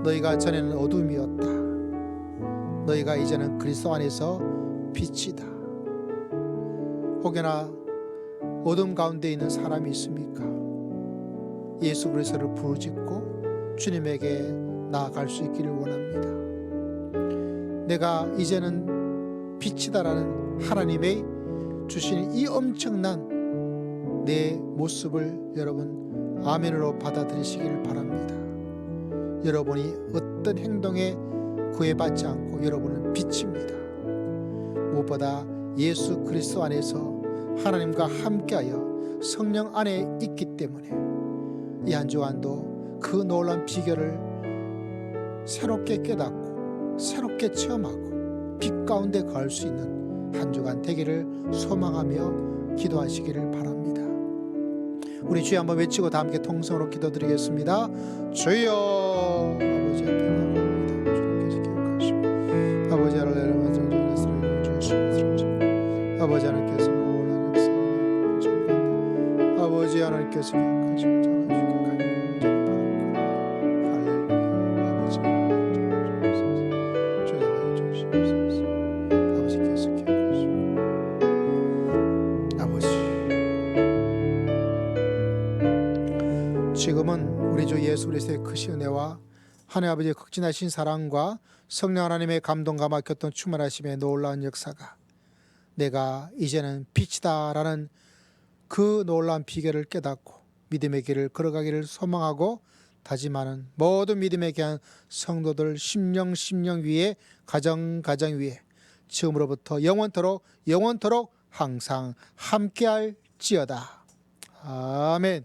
너희가 전에는 어둠이었다. 너희가 이제는 그리스도 안에서 빛이다. 혹여나 어둠 가운데 있는 사람이 있습니까? 예수 그리스도를 부르짖고 주님에게 나아갈 수 있기를 원합니다. 내가 이제는 빛이다라는 하나님의 주시는 이 엄청난 내 모습을 여러분 아멘으로 받아들이시기를 바랍니다. 여러분이 어떤 행동에 구애받지 않고 여러분은 빛입니다. 무엇보다 예수 그리스도 안에서 하나님과 함께하여 성령 안에 있기 때문에 이 한 주간도 그 놀라운 비결을 새롭게 깨닫고 새롭게 체험하고 빛 가운데 갈 수 있는 한 주간 되기를 소망하며 기도하시기를 바랍니다. 우리 주여 한번 외치고 다 함께 통성으로 기도드리겠습니다. 주여 아버지 앞에 나옵니다. 주님께서 기억하시고 아버지 하나님 아버지 하나님께서 놀라운 역사를 전가하니 아버지 하나님께서 기억하시고 잡아주시길 간절히 바랍니다. 할렐루야. 아버지 주여 그리스도의 크신 은혜와 하나님 아버지의 극진하신 사랑과 성령 하나님의 감동과 막혔던 충만하심의 놀라운 역사가 내가 이제는 빛이다라는 그 놀라운 비결을 깨닫고 믿음의 길을 걸어가기를 소망하고 다짐하는 모든 믿음에 귀한 성도들 심령 위에 가정 위에 지금으로부터 영원토록 항상 함께할지어다. 아멘.